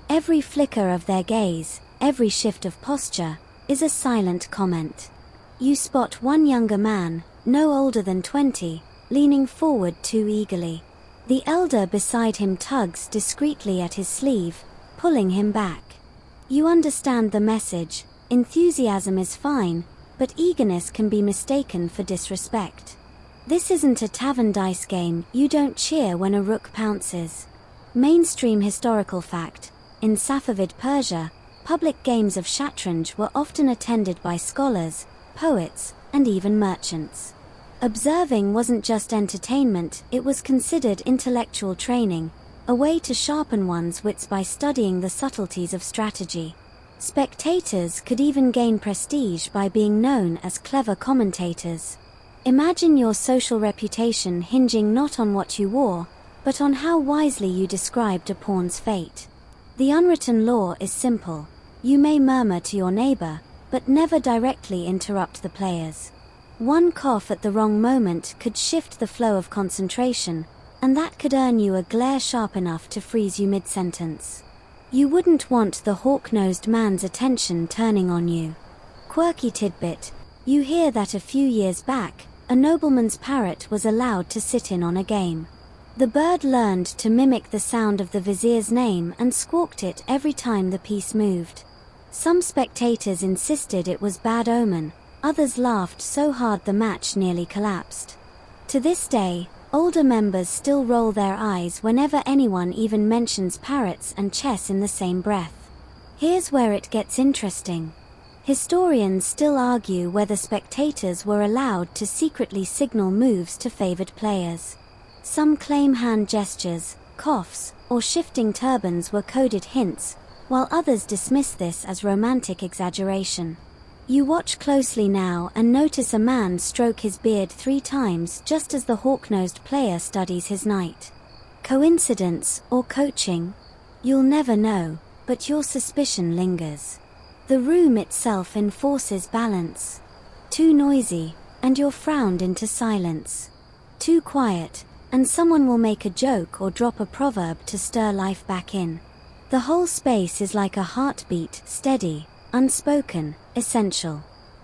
Every flicker of their gaze, every shift of posture, is a silent comment. You spot one younger man, no older than 20, leaning forward too eagerly. The elder beside him tugs discreetly at his sleeve, pulling him back. You understand the message: enthusiasm is fine, but eagerness can be mistaken for disrespect. This isn't a tavern dice game. You don't cheer when a rook pounces. Mainstream historical fact: in Safavid Persia, public games of shatranj were often attended by scholars, poets, and even merchants. Observing wasn't just entertainment, it was considered intellectual training, a way to sharpen one's wits by studying the subtleties of strategy. Spectators could even gain prestige by being known as clever commentators. Imagine your social reputation hinging not on what you wore, but on how wisely you described a pawn's fate. The unwritten law is simple. You may murmur to your neighbor, but never directly interrupt the players. One cough at the wrong moment could shift the flow of concentration, and that could earn you a glare sharp enough to freeze you mid-sentence. You wouldn't want the hawk-nosed man's attention turning on you. Quirky tidbit: you hear that a few years back, a nobleman's parrot was allowed to sit in on a game. The bird learned to mimic the sound of the vizier's name and squawked it every time the piece moved. Some spectators insisted it was bad omen, others laughed so hard the match nearly collapsed. To this day, older members still roll their eyes whenever anyone even mentions parrots and chess in the same breath. Here's where it gets interesting. Historians still argue whether spectators were allowed to secretly signal moves to favored players. Some claim hand gestures, coughs, or shifting turbans were coded hints, while others dismiss this as romantic exaggeration. You watch closely now and notice a man stroke his beard 3 times just as the hawk-nosed player studies his knight. Coincidence or coaching? You'll never know, but your suspicion lingers. The room itself enforces balance. Too noisy, and you're frowned into silence. Too quiet, and someone will make a joke or drop a proverb to stir life back in. The whole space is like a heartbeat, steady, unspoken, essential.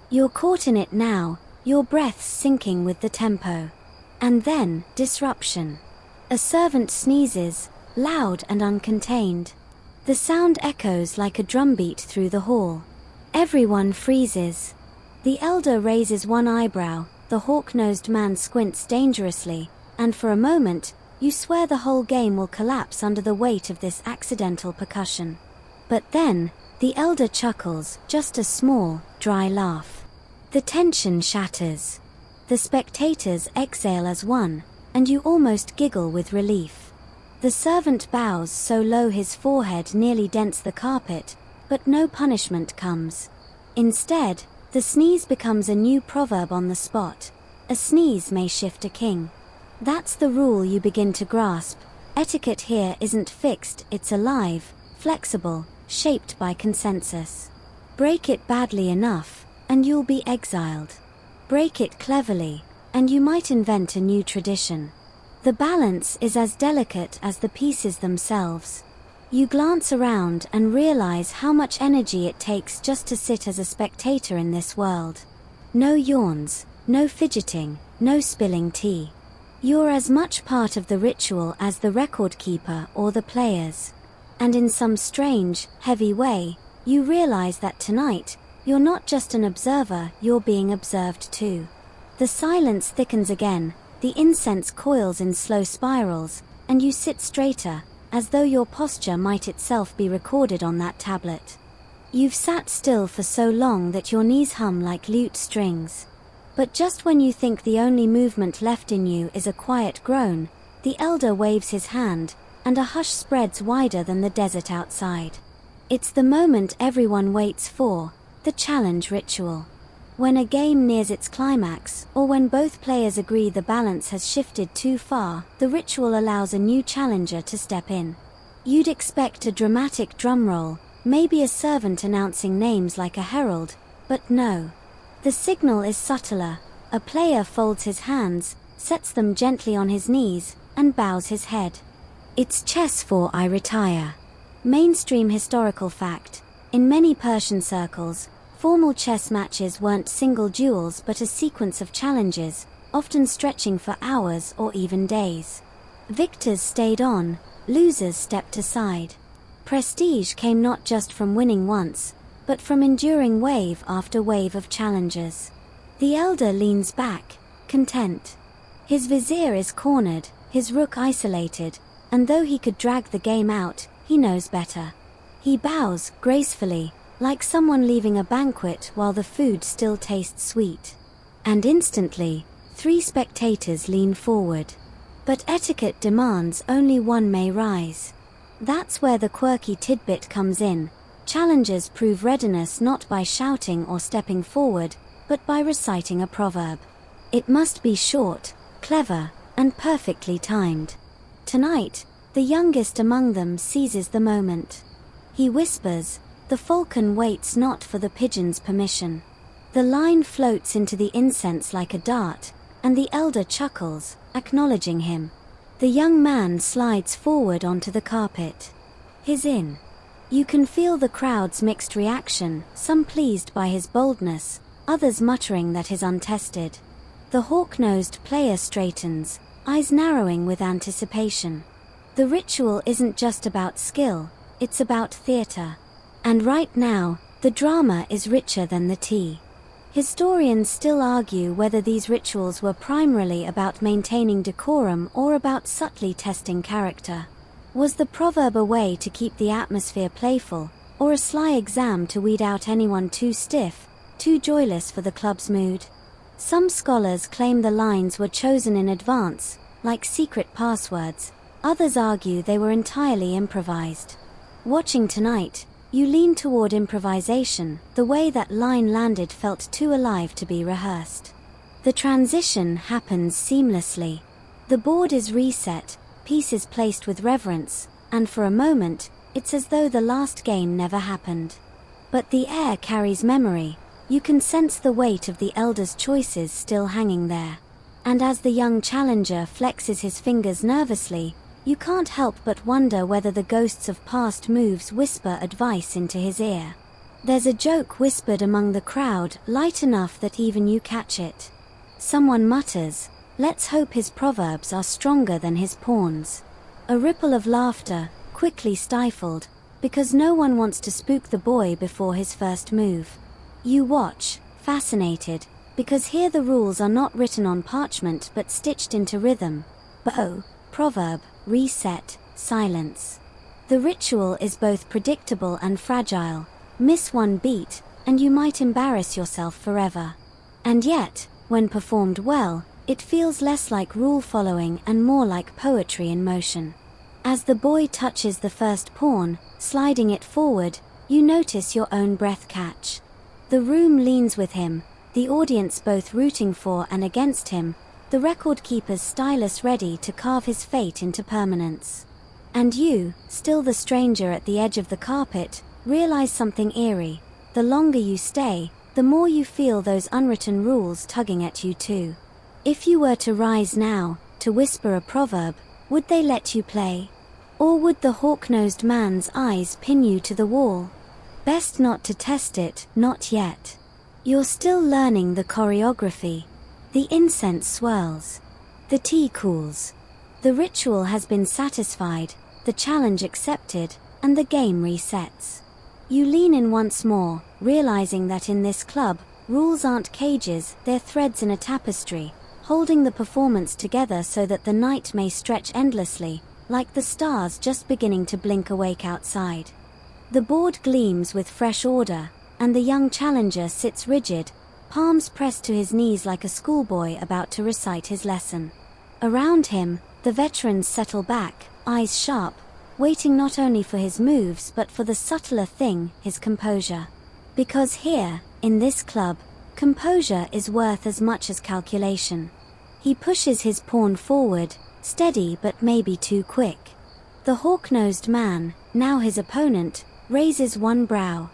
You're caught in it now, your breaths syncing with the tempo. And then, disruption. A servant sneezes, loud and uncontained. The sound echoes like a drumbeat through the hall. Everyone freezes. The elder raises one eyebrow, the hawk-nosed man squints dangerously, and for a moment, you swear the whole game will collapse under the weight of this accidental percussion. But then, the elder chuckles, just a small, dry laugh. The tension shatters. The spectators exhale as one, and you almost giggle with relief. The servant bows so low his forehead nearly dents the carpet, but no punishment comes. Instead, the sneeze becomes a new proverb on the spot. A sneeze may shift a king. That's the rule you begin to grasp. Etiquette here isn't fixed, it's alive, flexible, shaped by consensus. Break it badly enough, and you'll be exiled. Break it cleverly, and you might invent a new tradition. The balance is as delicate as the pieces themselves. You glance around and realize how much energy it takes just to sit as a spectator in this world. No yawns, no fidgeting, no spilling tea. You're as much part of the ritual as the record keeper or the players. And in some strange, heavy way, you realize that tonight, you're not just an observer, you're being observed too. The silence thickens again, the incense coils in slow spirals, and you sit straighter, as though your posture might itself be recorded on that tablet. You've sat still for so long that your knees hum like lute strings. But just when you think the only movement left in you is a quiet groan, the elder waves his hand, and a hush spreads wider than the desert outside. It's the moment everyone waits for, the challenge ritual. When a game nears its climax, or when both players agree the balance has shifted too far, the ritual allows a new challenger to step in. You'd expect a dramatic drum roll, maybe a servant announcing names like a herald, but no. The signal is subtler. A player folds his hands, sets them gently on his knees, and bows his head. It's chess for I retire. Mainstream historical fact. In many Persian circles, formal chess matches weren't single duels but a sequence of challenges, often stretching for hours or even days. Victors stayed on, losers stepped aside. Prestige came not just from winning once, but from enduring wave after wave of challenges. The elder leans back, content. His vizier is cornered, his rook isolated, and though he could drag the game out, he knows better. He bows, gracefully, like someone leaving a banquet while the food still tastes sweet. And instantly, 3 spectators lean forward. But etiquette demands only one may rise. That's where the quirky tidbit comes in. Challengers prove readiness not by shouting or stepping forward, but by reciting a proverb. It must be short, clever, and perfectly timed. Tonight, the youngest among them seizes the moment. He whispers, "The falcon waits not for the pigeon's permission." The line floats into the incense like a dart, and the elder chuckles, acknowledging him. The young man slides forward onto the carpet. He's in. You can feel the crowd's mixed reaction, some pleased by his boldness, others muttering that he's untested. The hawk-nosed player straightens, eyes narrowing with anticipation. The ritual isn't just about skill, it's about theater. And right now, the drama is richer than the tea. Historians still argue whether these rituals were primarily about maintaining decorum or about subtly testing character. Was the proverb a way to keep the atmosphere playful, or a sly exam to weed out anyone too stiff, too joyless for the club's mood? Some scholars claim the lines were chosen in advance, like secret passwords. Others argue they were entirely improvised. Watching tonight, you lean toward improvisation. The way that line landed felt too alive to be rehearsed. The transition happens seamlessly. The board is reset, pieces placed with reverence, and for a moment, it's as though the last game never happened. But the air carries memory. You can sense the weight of the elder's choices still hanging there. And as the young challenger flexes his fingers nervously, you can't help but wonder whether the ghosts of past moves whisper advice into his ear. There's a joke whispered among the crowd, light enough that even you catch it. Someone mutters, "Let's hope his proverbs are stronger than his pawns." A ripple of laughter, quickly stifled, because no one wants to spook the boy before his first move. You watch, fascinated, because here the rules are not written on parchment but stitched into rhythm. Bow, proverb, reset, silence. The ritual is both predictable and fragile. Miss one beat, and you might embarrass yourself forever. And yet, when performed well, it feels less like rule following and more like poetry in motion. As the boy touches the first pawn, sliding it forward, you notice your own breath catch. The room leans with him, the audience both rooting for and against him, the record keeper's stylus ready to carve his fate into permanence. And you, still the stranger at the edge of the carpet, realize something eerie. The longer you stay, the more you feel those unwritten rules tugging at you too. If you were to rise now, to whisper a proverb, would they let you play? Or would the hawk-nosed man's eyes pin you to the wall? Best not to test it, not yet. You're still learning the choreography. The incense swirls. The tea cools. The ritual has been satisfied, the challenge accepted, and the game resets. You lean in once more, realizing that in this club, rules aren't cages, they're threads in a tapestry, holding the performance together so that the night may stretch endlessly, like the stars just beginning to blink awake outside. The board gleams with fresh order, and the young challenger sits rigid, palms pressed to his knees like a schoolboy about to recite his lesson. Around him, the veterans settle back, eyes sharp, waiting not only for his moves but for the subtler thing, his composure. Because here, in this club, composure is worth as much as calculation. He pushes his pawn forward, steady but maybe too quick. The hawk-nosed man, now his opponent, raises one brow.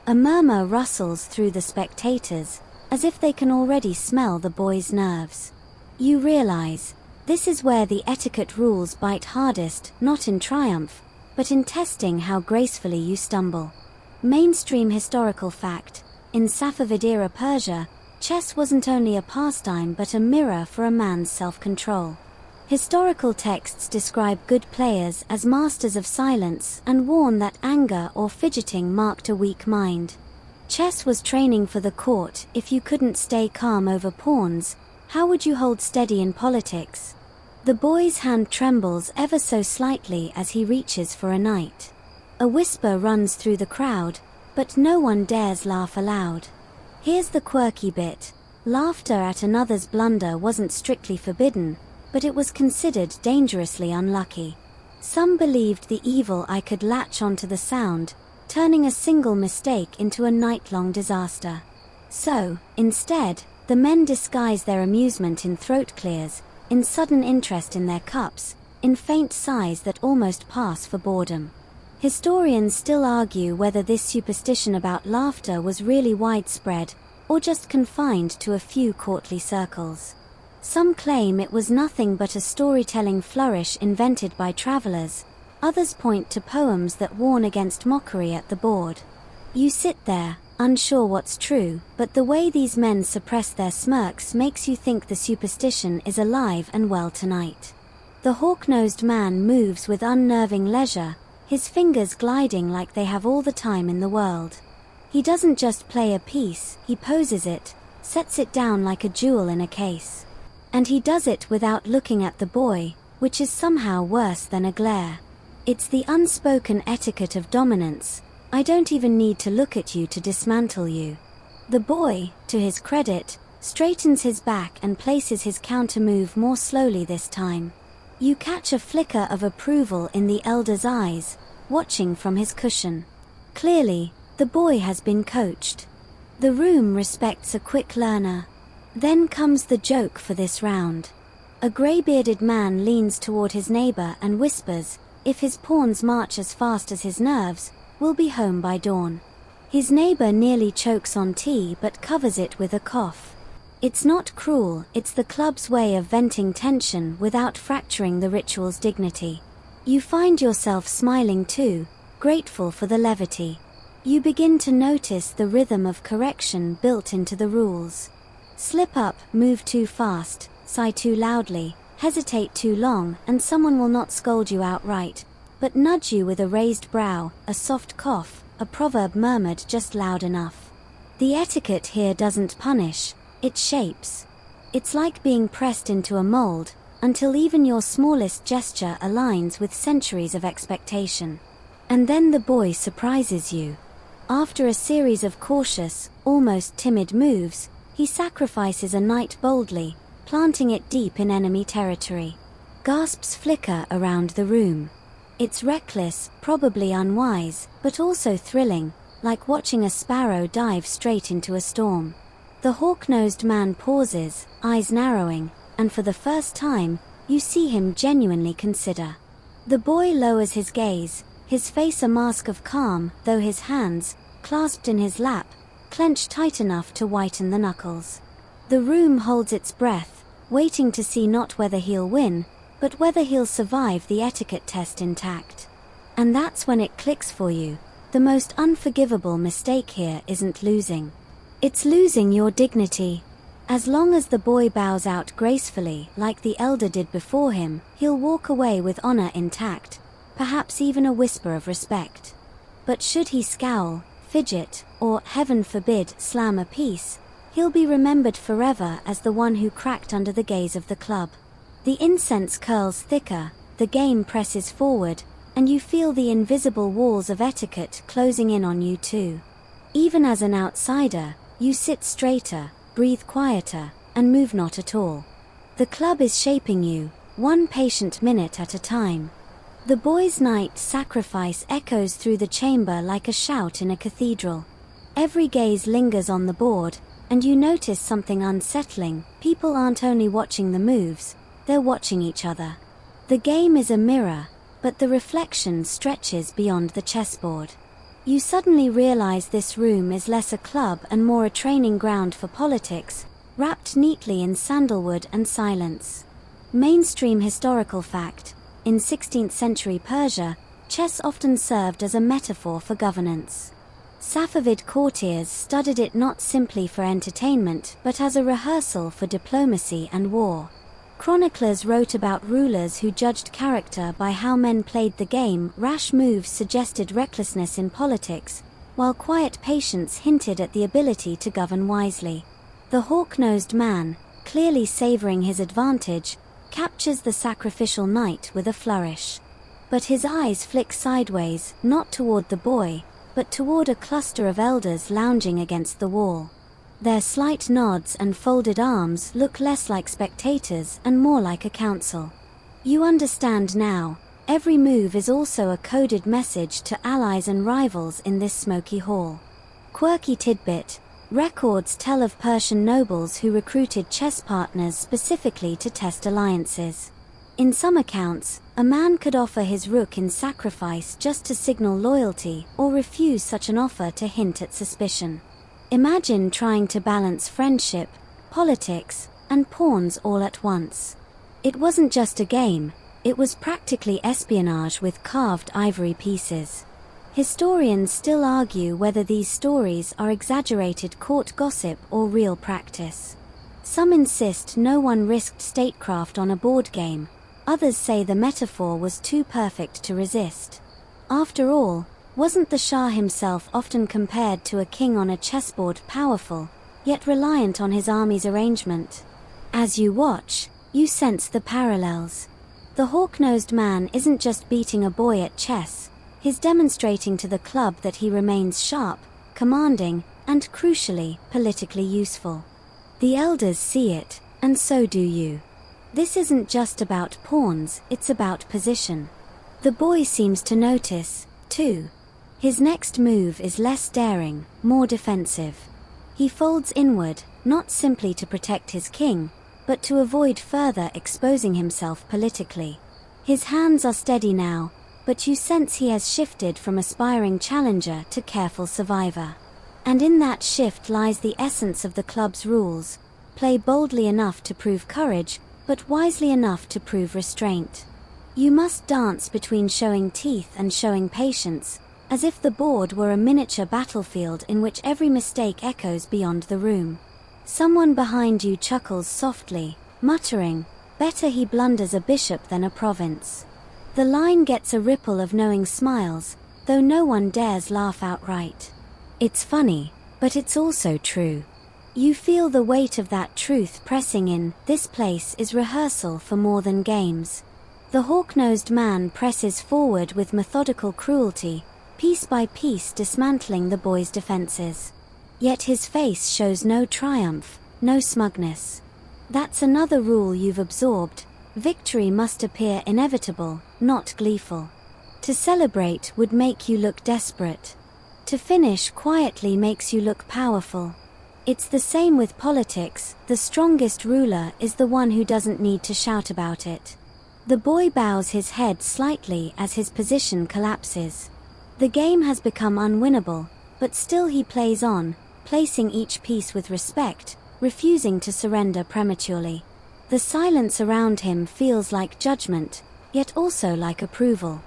A murmur rustles through the spectators, as if they can already smell the boy's nerves. You realize, this is where the etiquette rules bite hardest, not in triumph, but in testing how gracefully you stumble. Mainstream historical fact, in Safavid-era Persia, chess wasn't only a pastime but a mirror for a man's self-control. Historical texts describe good players as masters of silence and warn that anger or fidgeting marked a weak mind. Chess was training for the court. If you couldn't stay calm over pawns, how would you hold steady in politics? The boy's hand trembles ever so slightly as he reaches for a knight. A whisper runs through the crowd, but no one dares laugh aloud. Here's the quirky bit. Laughter at another's blunder wasn't strictly forbidden, but it was considered dangerously unlucky. Some believed the evil eye could latch onto the sound, turning a single mistake into a night-long disaster. So, instead, the men disguise their amusement in throat clears, in sudden interest in their cups, in faint sighs that almost pass for boredom. Historians still argue whether this superstition about laughter was really widespread, or just confined to a few courtly circles. Some claim it was nothing but a storytelling flourish invented by travelers. Others point to poems that warn against mockery at the board. You sit there, unsure what's true, but the way these men suppress their smirks makes you think the superstition is alive and well tonight. The hawk-nosed man moves with unnerving leisure, his fingers gliding like they have all the time in the world. He doesn't just play a piece, he poses it, sets it down like a jewel in a case. And he does it without looking at the boy, which is somehow worse than a glare. It's the unspoken etiquette of dominance. I don't even need to look at you to dismantle you. The boy, to his credit, straightens his back and places his counter-move more slowly this time. You catch a flicker of approval in the elder's eyes, watching from his cushion. Clearly, the boy has been coached. The room respects a quick learner. Then comes the joke for this round. A grey-bearded man leans toward his neighbor and whispers, if his pawns march as fast as his nerves, we'll be home by dawn. His neighbor nearly chokes on tea but covers it with a cough. It's not cruel, it's the club's way of venting tension without fracturing the ritual's dignity. You find yourself smiling too, grateful for the levity. You begin to notice the rhythm of correction built into the rules. Slip up, move too fast, sigh too loudly, hesitate too long, and someone will not scold you outright, but nudge you with a raised brow, a soft cough, a proverb murmured just loud enough. The etiquette here doesn't punish, it shapes. It's like being pressed into a mold, until even your smallest gesture aligns with centuries of expectation. And then the boy surprises you. After a series of cautious, almost timid moves, he sacrifices a knight boldly, planting it deep in enemy territory. Gasps flicker around the room. It's reckless, probably unwise, but also thrilling, like watching a sparrow dive straight into a storm. The hawk-nosed man pauses, eyes narrowing, and for the first time, you see him genuinely consider. The boy lowers his gaze, his face a mask of calm, though his hands, clasped in his lap, clench tight enough to whiten the knuckles. The room holds its breath, waiting to see not whether he'll win, but whether he'll survive the etiquette test intact. And that's when it clicks for you. The most unforgivable mistake here isn't losing. It's losing your dignity. As long as the boy bows out gracefully, like the elder did before him, he'll walk away with honor intact, perhaps even a whisper of respect. But should he scowl, fidget, or, heaven forbid, slam a piece, he'll be remembered forever as the one who cracked under the gaze of the club. The incense curls thicker, the game presses forward, and you feel the invisible walls of etiquette closing in on you too. Even as an outsider, you sit straighter, breathe quieter, and move not at all. The club is shaping you, one patient minute at a time. The boy's night sacrifice echoes through the chamber like a shout in a cathedral. Every gaze lingers on the board, and you notice something unsettling. People aren't only watching the moves, they're watching each other. The game is a mirror, but the reflection stretches beyond the chessboard. You suddenly realize this room is less a club and more a training ground for politics, wrapped neatly in sandalwood and silence. Mainstream historical fact: in 16th century Persia, chess often served as a metaphor for governance. Safavid courtiers studied it not simply for entertainment but as a rehearsal for diplomacy and war. Chroniclers wrote about rulers who judged character by how men played the game. Rash moves suggested recklessness in politics, while quiet patience hinted at the ability to govern wisely. The hawk-nosed man, clearly savoring his advantage, captures the sacrificial knight with a flourish. But his eyes flick sideways, not toward the boy, but toward a cluster of elders lounging against the wall. Their slight nods and folded arms look less like spectators and more like a council. You understand now, Every move is also a coded message to allies and rivals in this smoky hall. Quirky tidbit: records tell of Persian nobles who recruited chess partners specifically to test alliances. In some accounts, a man could offer his rook in sacrifice just to signal loyalty, or refuse such an offer to hint at suspicion. Imagine trying to balance friendship, politics, and pawns all at once. It wasn't just a game, it was practically espionage with carved ivory pieces. Historians still argue whether these stories are exaggerated court gossip or real practice. Some insist no one risked statecraft on a board game, others say the metaphor was too perfect to resist. After all, wasn't the Shah himself often compared to a king on a chessboard, powerful, yet reliant on his army's arrangement? As you watch, you sense the parallels. The hawk-nosed man isn't just beating a boy at chess, he's demonstrating to the club that he remains sharp, commanding, and crucially, politically useful. The elders see it, and so do you. This isn't just about pawns, it's about position. The boy seems to notice, too. His next move is less daring, more defensive. He folds inward, not simply to protect his king, but to avoid further exposing himself politically. His hands are steady now, but you sense he has shifted from aspiring challenger to careful survivor. And in that shift lies the essence of the club's rules: play boldly enough to prove courage, but wisely enough to prove restraint. You must dance between showing teeth and showing patience, as if the board were a miniature battlefield in which every mistake echoes beyond the room. Someone behind you chuckles softly, muttering, "Better he blunders a bishop than a province." The line gets a ripple of knowing smiles, though no one dares laugh outright. It's funny, but it's also true. You feel the weight of that truth pressing in. This place is rehearsal for more than games. The hawk-nosed man presses forward with methodical cruelty, piece by piece dismantling the boy's defenses. Yet his face shows no triumph, no smugness. That's another rule you've absorbed: victory must appear inevitable, not gleeful. To celebrate would make you look desperate. To finish quietly makes you look powerful. It's the same with politics: the strongest ruler is the one who doesn't need to shout about it. The boy bows his head slightly as his position collapses. The game has become unwinnable, but still he plays on, placing each piece with respect, refusing to surrender prematurely. The silence around him feels like judgment, yet also like approval.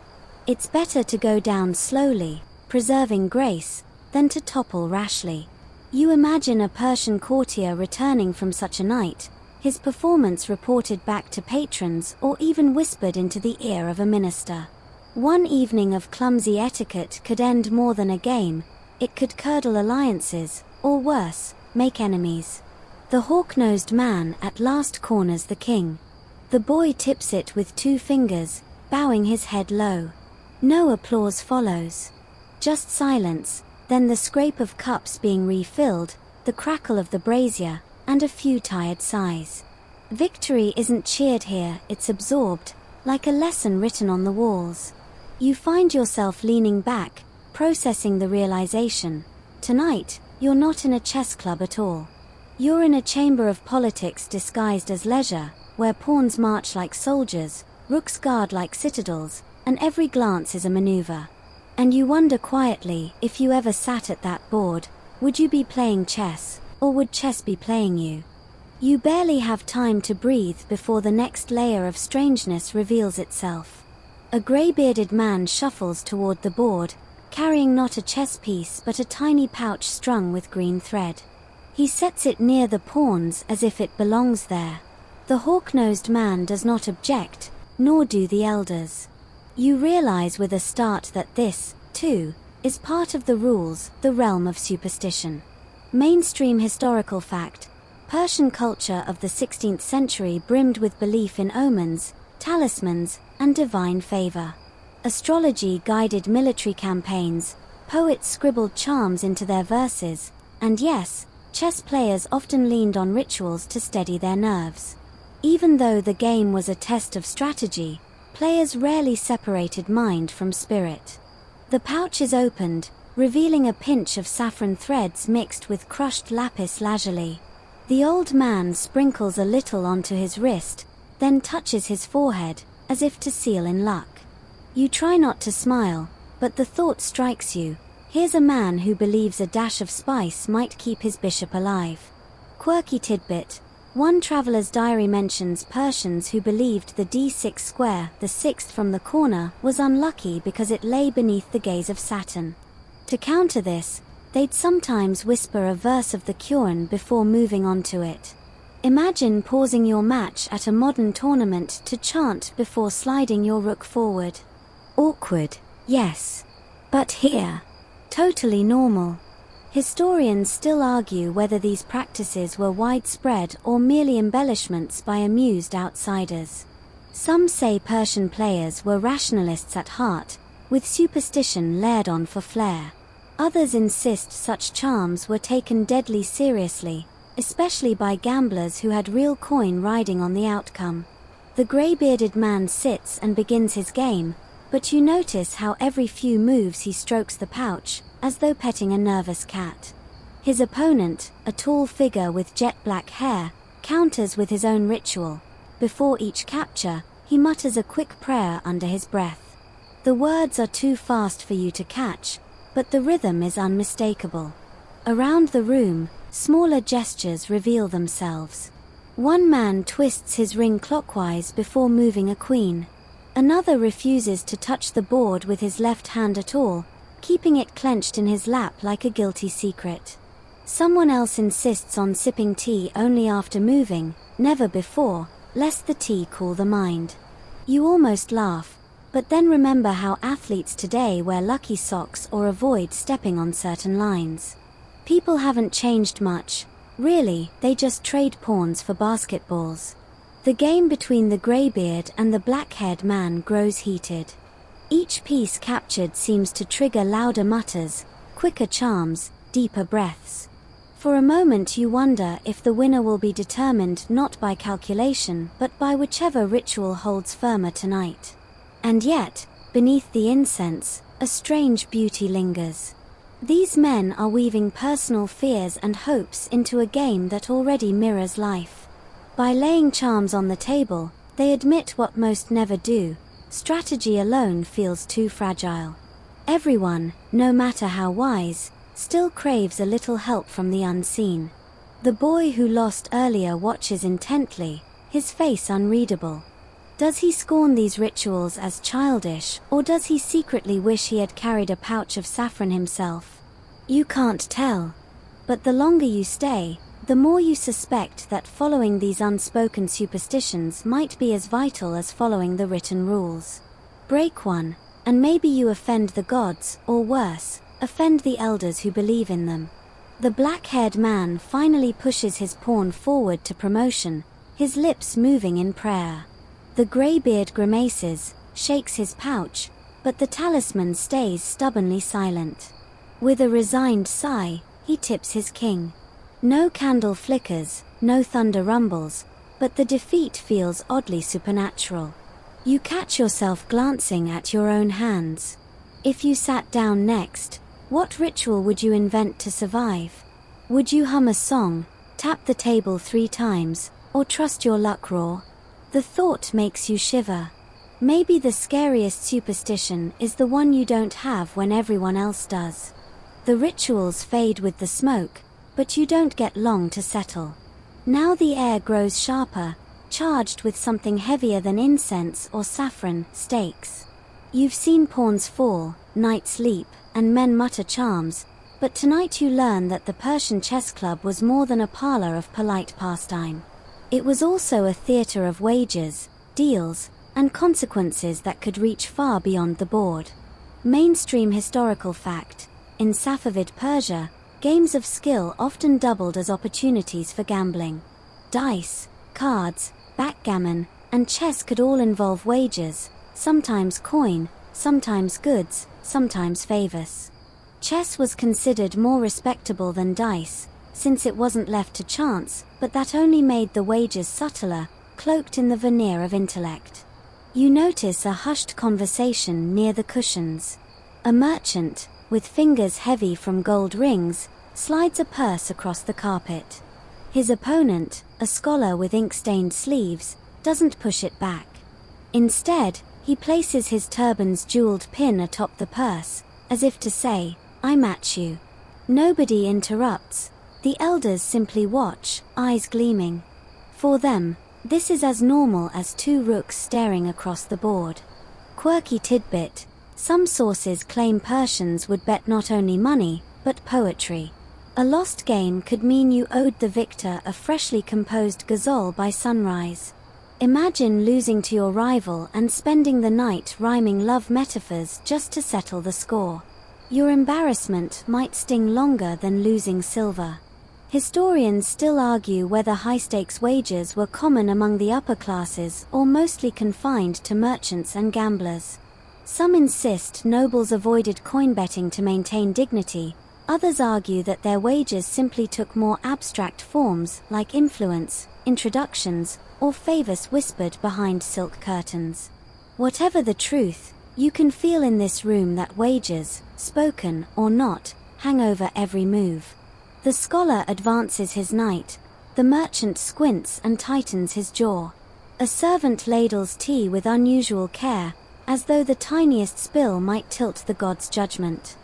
It's better to go down slowly, preserving grace, than to topple rashly. You imagine a Persian courtier returning from such a night, his performance reported back to patrons or even whispered into the ear of a minister. One evening of clumsy etiquette could end more than a game. It could curdle alliances, or worse, make enemies. The hawk-nosed man at last corners the king. The boy tips it with 2 fingers, bowing his head low. No applause follows. Just silence, then the scrape of cups being refilled, the crackle of the brazier, and a few tired sighs. Victory isn't cheered here, it's absorbed, like a lesson written on the walls. You find yourself leaning back, processing the realization: tonight, you're not in a chess club at all. You're in a chamber of politics disguised as leisure, where pawns march like soldiers, rooks guard like citadels, and every glance is a maneuver. And you wonder quietly, if you ever sat at that board, would you be playing chess, or would chess be playing you? You barely have time to breathe before the next layer of strangeness reveals itself. A grey-bearded man shuffles toward the board, carrying not a chess piece but a tiny pouch strung with green thread. He sets it near the pawns as if it belongs there. The hawk-nosed man does not object, nor do the elders. You realize with a start that this, too, is part of the rules, the realm of superstition. Mainstream historical fact: Persian culture of the 16th century brimmed with belief in omens, talismans, and divine favor. Astrology guided military campaigns, poets scribbled charms into their verses, and yes, chess players often leaned on rituals to steady their nerves. Even though the game was a test of strategy, Players rarely separated mind from spirit. The pouch is opened, revealing a pinch of saffron threads mixed with crushed lapis lazuli. The old man sprinkles a little onto his wrist, then touches his forehead, as if to seal in luck. You try not to smile, but the thought strikes you. Here's a man who believes a dash of spice might keep his bishop alive. Quirky tidbit. One traveler's diary mentions Persians who believed the D6 square, the sixth from the corner, was unlucky because it lay beneath the gaze of Saturn. To counter this, they'd sometimes whisper a verse of the Quran before moving on to it. Imagine pausing your match at a modern tournament to chant before sliding your rook forward. Awkward, yes. But here, totally normal. Historians still argue whether these practices were widespread or merely embellishments by amused outsiders. Some say Persian players were rationalists at heart, with superstition layered on for flair. Others insist such charms were taken deadly seriously, especially by gamblers who had real coin riding on the outcome. The grey-bearded man sits and begins his game, but you notice how every few moves he strokes the pouch, as though petting a nervous cat. His opponent, a tall figure with jet-black hair, counters with his own ritual. Before each capture, he mutters a quick prayer under his breath. The words are too fast for you to catch, but the rhythm is unmistakable. Around the room, smaller gestures reveal themselves. One man twists his ring clockwise before moving a queen. Another refuses to touch the board with his left hand at all, keeping it clenched in his lap like a guilty secret. Someone else insists on sipping tea only after moving, never before, lest the tea cool the mind. You almost laugh, but then remember how athletes today wear lucky socks or avoid stepping on certain lines. People haven't changed much, really, they just trade pawns for basketballs. The game between the greybeard and the black-haired man grows heated. Each piece captured seems to trigger louder mutters, quicker charms, deeper breaths. For a moment you wonder if the winner will be determined not by calculation but by whichever ritual holds firmer tonight. And yet, beneath the incense, a strange beauty lingers. These men are weaving personal fears and hopes into a game that already mirrors life. By laying charms on the table, they admit what most never do: strategy alone feels too fragile. Everyone, no matter how wise, still craves a little help from the unseen. The boy who lost earlier watches intently, his face unreadable. Does he scorn these rituals as childish, or does he secretly wish he had carried a pouch of saffron himself? You can't tell. But the longer you stay, the more you suspect that following these unspoken superstitions might be as vital as following the written rules. Break one, and maybe you offend the gods, or worse, offend the elders who believe in them. The black-haired man finally pushes his pawn forward to promotion, his lips moving in prayer. The greybeard grimaces, shakes his pouch, but the talisman stays stubbornly silent. With a resigned sigh, he tips his king. No candle flickers, no thunder rumbles, but the defeat feels oddly supernatural. You catch yourself glancing at your own hands. If you sat down next, what ritual would you invent to survive? Would you hum a song, tap the table 3 times, or trust your luck raw? The thought makes you shiver. Maybe the scariest superstition is the one you don't have when everyone else does. The rituals fade with the smoke, but you don't get long to settle. Now the air grows sharper, charged with something heavier than incense or saffron, stakes. You've seen pawns fall, knights leap, and men mutter charms, but tonight you learn that the Persian chess club was more than a parlor of polite pastime. It was also a theater of wagers, deals, and consequences that could reach far beyond the board. Mainstream historical fact: in Safavid Persia, games of skill often doubled as opportunities for gambling. Dice, cards, backgammon, and chess could all involve wagers, sometimes coin, sometimes goods, sometimes favors. Chess was considered more respectable than dice, since it wasn't left to chance, but that only made the wagers subtler, cloaked in the veneer of intellect. You notice a hushed conversation near the cushions. A merchant, with fingers heavy from gold rings, slides a purse across the carpet. His opponent, a scholar with ink-stained sleeves, doesn't push it back. Instead, he places his turban's jeweled pin atop the purse, as if to say, "I match you." Nobody interrupts. The elders simply watch, eyes gleaming. For them, this is as normal as two rooks staring across the board. Quirky tidbit: some sources claim Persians would bet not only money, but poetry. A lost game could mean you owed the victor a freshly composed ghazal by sunrise. Imagine losing to your rival and spending the night rhyming love metaphors just to settle the score. Your embarrassment might sting longer than losing silver. Historians still argue whether high-stakes wagers were common among the upper classes or mostly confined to merchants and gamblers. Some insist nobles avoided coin betting to maintain dignity. Others argue that their wagers simply took more abstract forms, like influence, introductions, or favors whispered behind silk curtains. Whatever the truth, you can feel in this room that wagers, spoken or not, hang over every move. The scholar advances his knight. The merchant squints and tightens his jaw. A servant ladles tea with unusual care, as though the tiniest spill might tilt the god's judgment.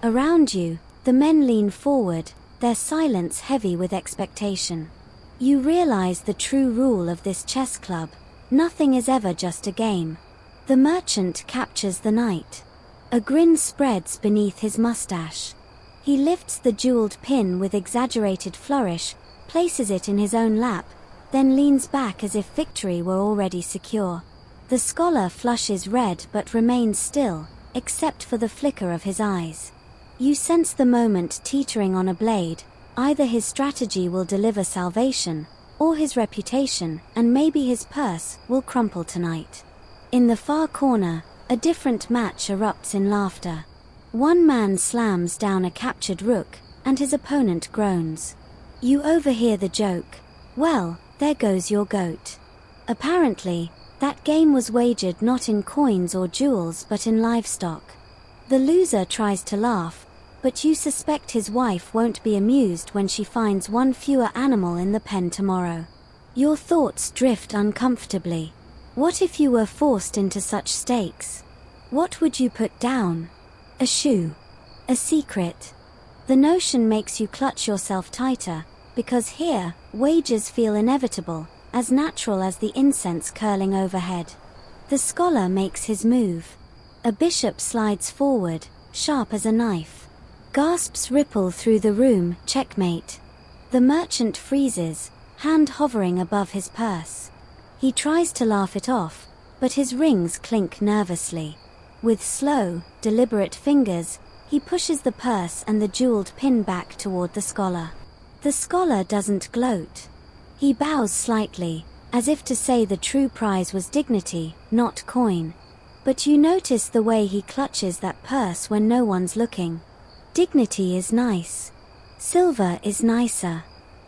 Around you, the men lean forward, their silence heavy with expectation. You realize the true rule of this chess club: nothing is ever just a game. The merchant captures the knight. A grin spreads beneath his mustache. He lifts the jeweled pin with exaggerated flourish, places it in his own lap, then leans back as if victory were already secure. The scholar flushes red but remains still, except for the flicker of his eyes. You sense the moment teetering on a blade. Either his strategy will deliver salvation, or his reputation, and maybe his purse, will crumple tonight. In the far corner, a different match erupts in laughter. One man slams down a captured rook, and his opponent groans. You overhear the joke: "Well, there goes your goat." Apparently, that game was wagered not in coins or jewels but in livestock. The loser tries to laugh, but you suspect his wife won't be amused when she finds one fewer animal in the pen tomorrow. Your thoughts drift uncomfortably. What if you were forced into such stakes? What would you put down? A shoe? A secret? The notion makes you clutch yourself tighter, because here, wagers feel inevitable, as natural as the incense curling overhead. The scholar makes his move. A bishop slides forward, sharp as a knife. Gasps ripple through the room: checkmate. The merchant freezes, hand hovering above his purse. He tries to laugh it off, but his rings clink nervously. With slow, deliberate fingers, he pushes the purse and the jeweled pin back toward the scholar. The scholar doesn't gloat. He bows slightly, as if to say the true prize was dignity, not coin. But you notice the way he clutches that purse when no one's looking. Dignity is nice. Silver is nicer.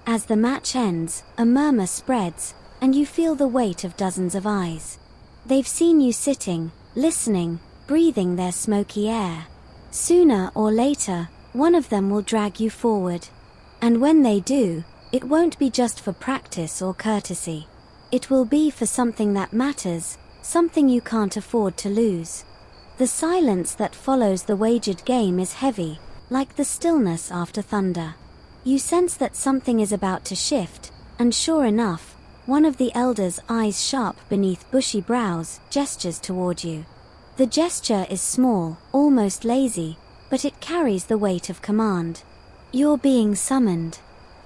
As the match ends, a murmur spreads, and you feel the weight of dozens of eyes. They've seen you sitting, listening, breathing their smoky air. Sooner or later, one of them will drag you forward. And when they do, it won't be just for practice or courtesy. It will be for something that matters, something you can't afford to lose. The silence that follows the wagered game is heavy, like the stillness after thunder. You sense that something is about to shift, and sure enough, one of the elders, eyes sharp beneath bushy brows, gestures toward you. The gesture is small, almost lazy, but it carries the weight of command. You're being summoned.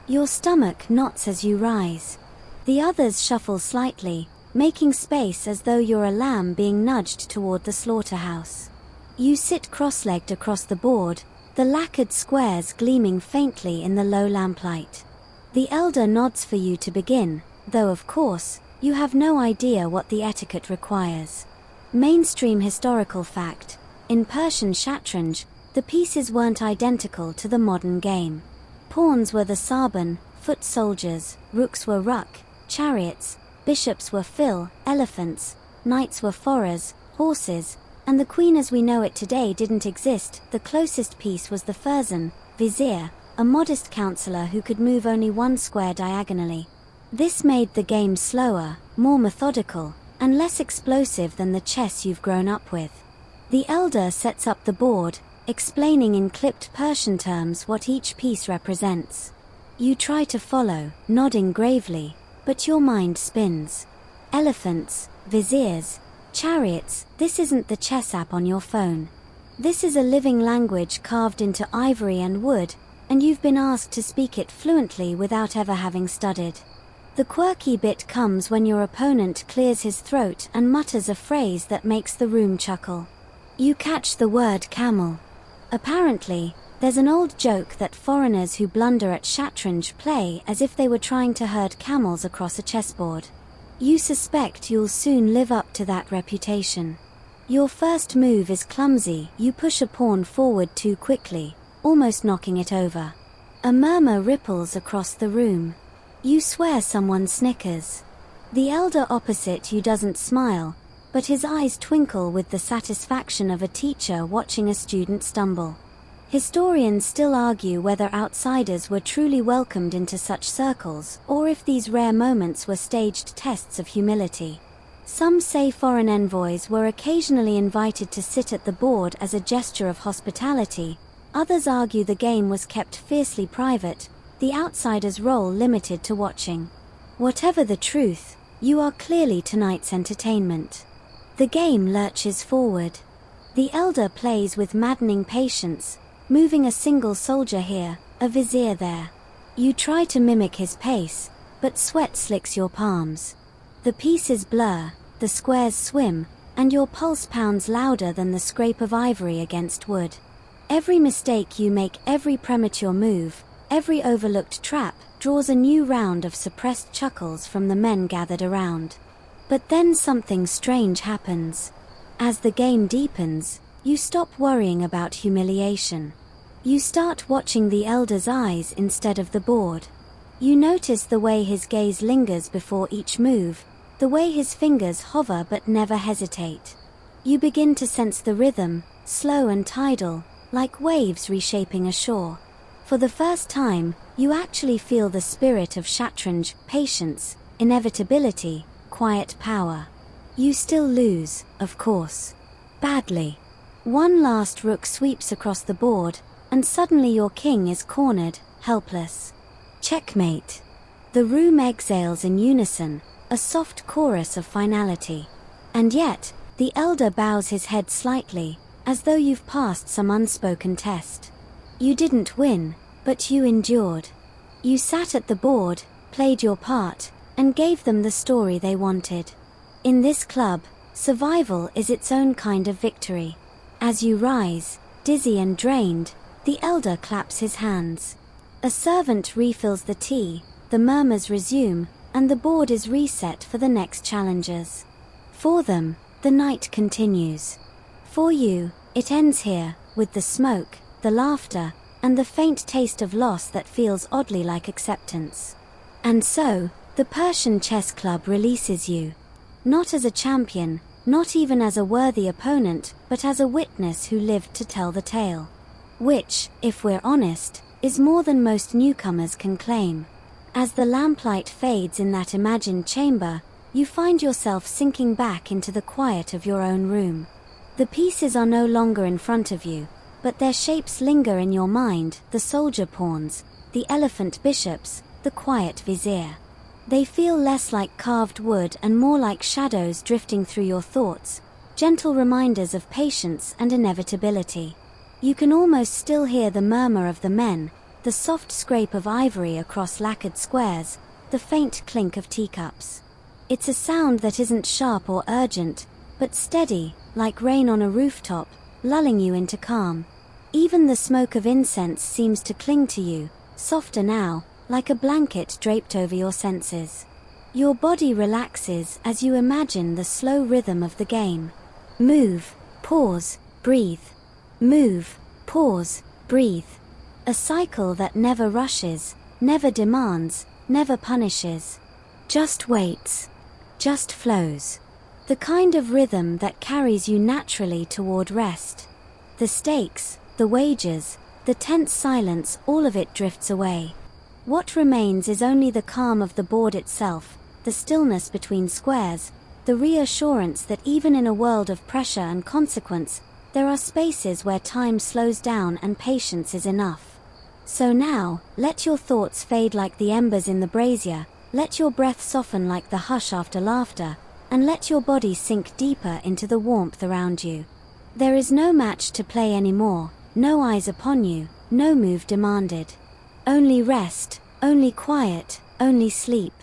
Your stomach knots as you rise. The others shuffle slightly, making space as though you're a lamb being nudged toward the slaughterhouse. You sit cross-legged across the board, the lacquered squares gleaming faintly in the low lamplight. The elder nods for you to begin, though of course, you have no idea what the etiquette requires. Mainstream historical fact: in Persian shatranj, the pieces weren't identical to the modern game. Pawns were the sarban, foot soldiers, rooks were ruck, chariots, bishops were fil, elephants. knights were forers, horses, and the queen as we know it today didn't exist. The closest piece was the Persian, vizier, a modest counselor who could move only one square diagonally. This made the game slower, more methodical, and less explosive than the chess you've grown up with. The elder sets up the board, explaining in clipped Persian terms what each piece represents. You try to follow, nodding gravely, but your mind spins. Elephants, viziers, chariots, this isn't the chess app on your phone. This is a living language carved into ivory and wood, and you've been asked to speak it fluently without ever having studied. The quirky bit comes when your opponent clears his throat and mutters a phrase that makes the room chuckle. You catch the word camel. Apparently, there's an old joke that foreigners who blunder at shatranj play as if they were trying to herd camels across a chessboard. You suspect you'll soon live up to that reputation. Your first move is clumsy. You push a pawn forward too quickly, almost knocking it over. A murmur ripples across the room. You swear someone snickers. The elder opposite you doesn't smile, but his eyes twinkle with the satisfaction of a teacher watching a student stumble. Historians still argue whether outsiders were truly welcomed into such circles, or if these rare moments were staged tests of humility. Some say foreign envoys were occasionally invited to sit at the board as a gesture of hospitality. Others argue the game was kept fiercely private, the outsider's role limited to watching. Whatever the truth, you are clearly tonight's entertainment. The game lurches forward. The elder plays with maddening patience, moving a single soldier here, a vizier there. You try to mimic his pace, but sweat slicks your palms. The pieces blur, the squares swim, and your pulse pounds louder than the scrape of ivory against wood. Every mistake you make, every premature move, every overlooked trap, draws a new round of suppressed chuckles from the men gathered around. But then something strange happens. As the game deepens, you stop worrying about humiliation. You start watching the elder's eyes instead of the board. You notice the way his gaze lingers before each move, the way his fingers hover but never hesitate. You begin to sense the rhythm, slow and tidal, like waves reshaping a shore. For the first time, you actually feel the spirit of shatranj, patience, inevitability, quiet power. You still lose, of course. Badly. One last rook sweeps across the board, and suddenly your king is cornered, helpless. Checkmate. The room exhales in unison, a soft chorus of finality. And yet, the elder bows his head slightly, as though you've passed some unspoken test. You didn't win, but you endured. You sat at the board, played your part, and gave them the story they wanted. In this club, survival is its own kind of victory. As you rise, dizzy and drained, the elder claps his hands. A servant refills the tea, the murmurs resume, and the board is reset for the next challengers. For them, the night continues. For you, it ends here, with the smoke, the laughter, and the faint taste of loss that feels oddly like acceptance. And so, the Persian Chess Club releases you. Not as a champion, not even as a worthy opponent, but as a witness who lived to tell the tale. Which, if we're honest, is more than most newcomers can claim. As the lamplight fades in that imagined chamber, you find yourself sinking back into the quiet of your own room. The pieces are no longer in front of you, but their shapes linger in your mind, the soldier pawns, the elephant bishops, the quiet vizier. They feel less like carved wood and more like shadows drifting through your thoughts, gentle reminders of patience and inevitability. You can almost still hear the murmur of the men, the soft scrape of ivory across lacquered squares, the faint clink of teacups. It's a sound that isn't sharp or urgent, but steady, like rain on a rooftop, lulling you into calm. Even the smoke of incense seems to cling to you, softer now, like a blanket draped over your senses. Your body relaxes as you imagine the slow rhythm of the game. Move, pause, breathe. Move, pause, breathe. A cycle that never rushes, never demands, never punishes. Just waits. Just flows. The kind of rhythm that carries you naturally toward rest. The stakes, the wagers, the tense silence, all of it drifts away. What remains is only the calm of the board itself, the stillness between squares, the reassurance that even in a world of pressure and consequence, there are spaces where time slows down and patience is enough. So now, let your thoughts fade like the embers in the brazier, let your breath soften like the hush after laughter, and let your body sink deeper into the warmth around you. There is no match to play anymore, no eyes upon you, no move demanded. Only rest, only quiet, only sleep.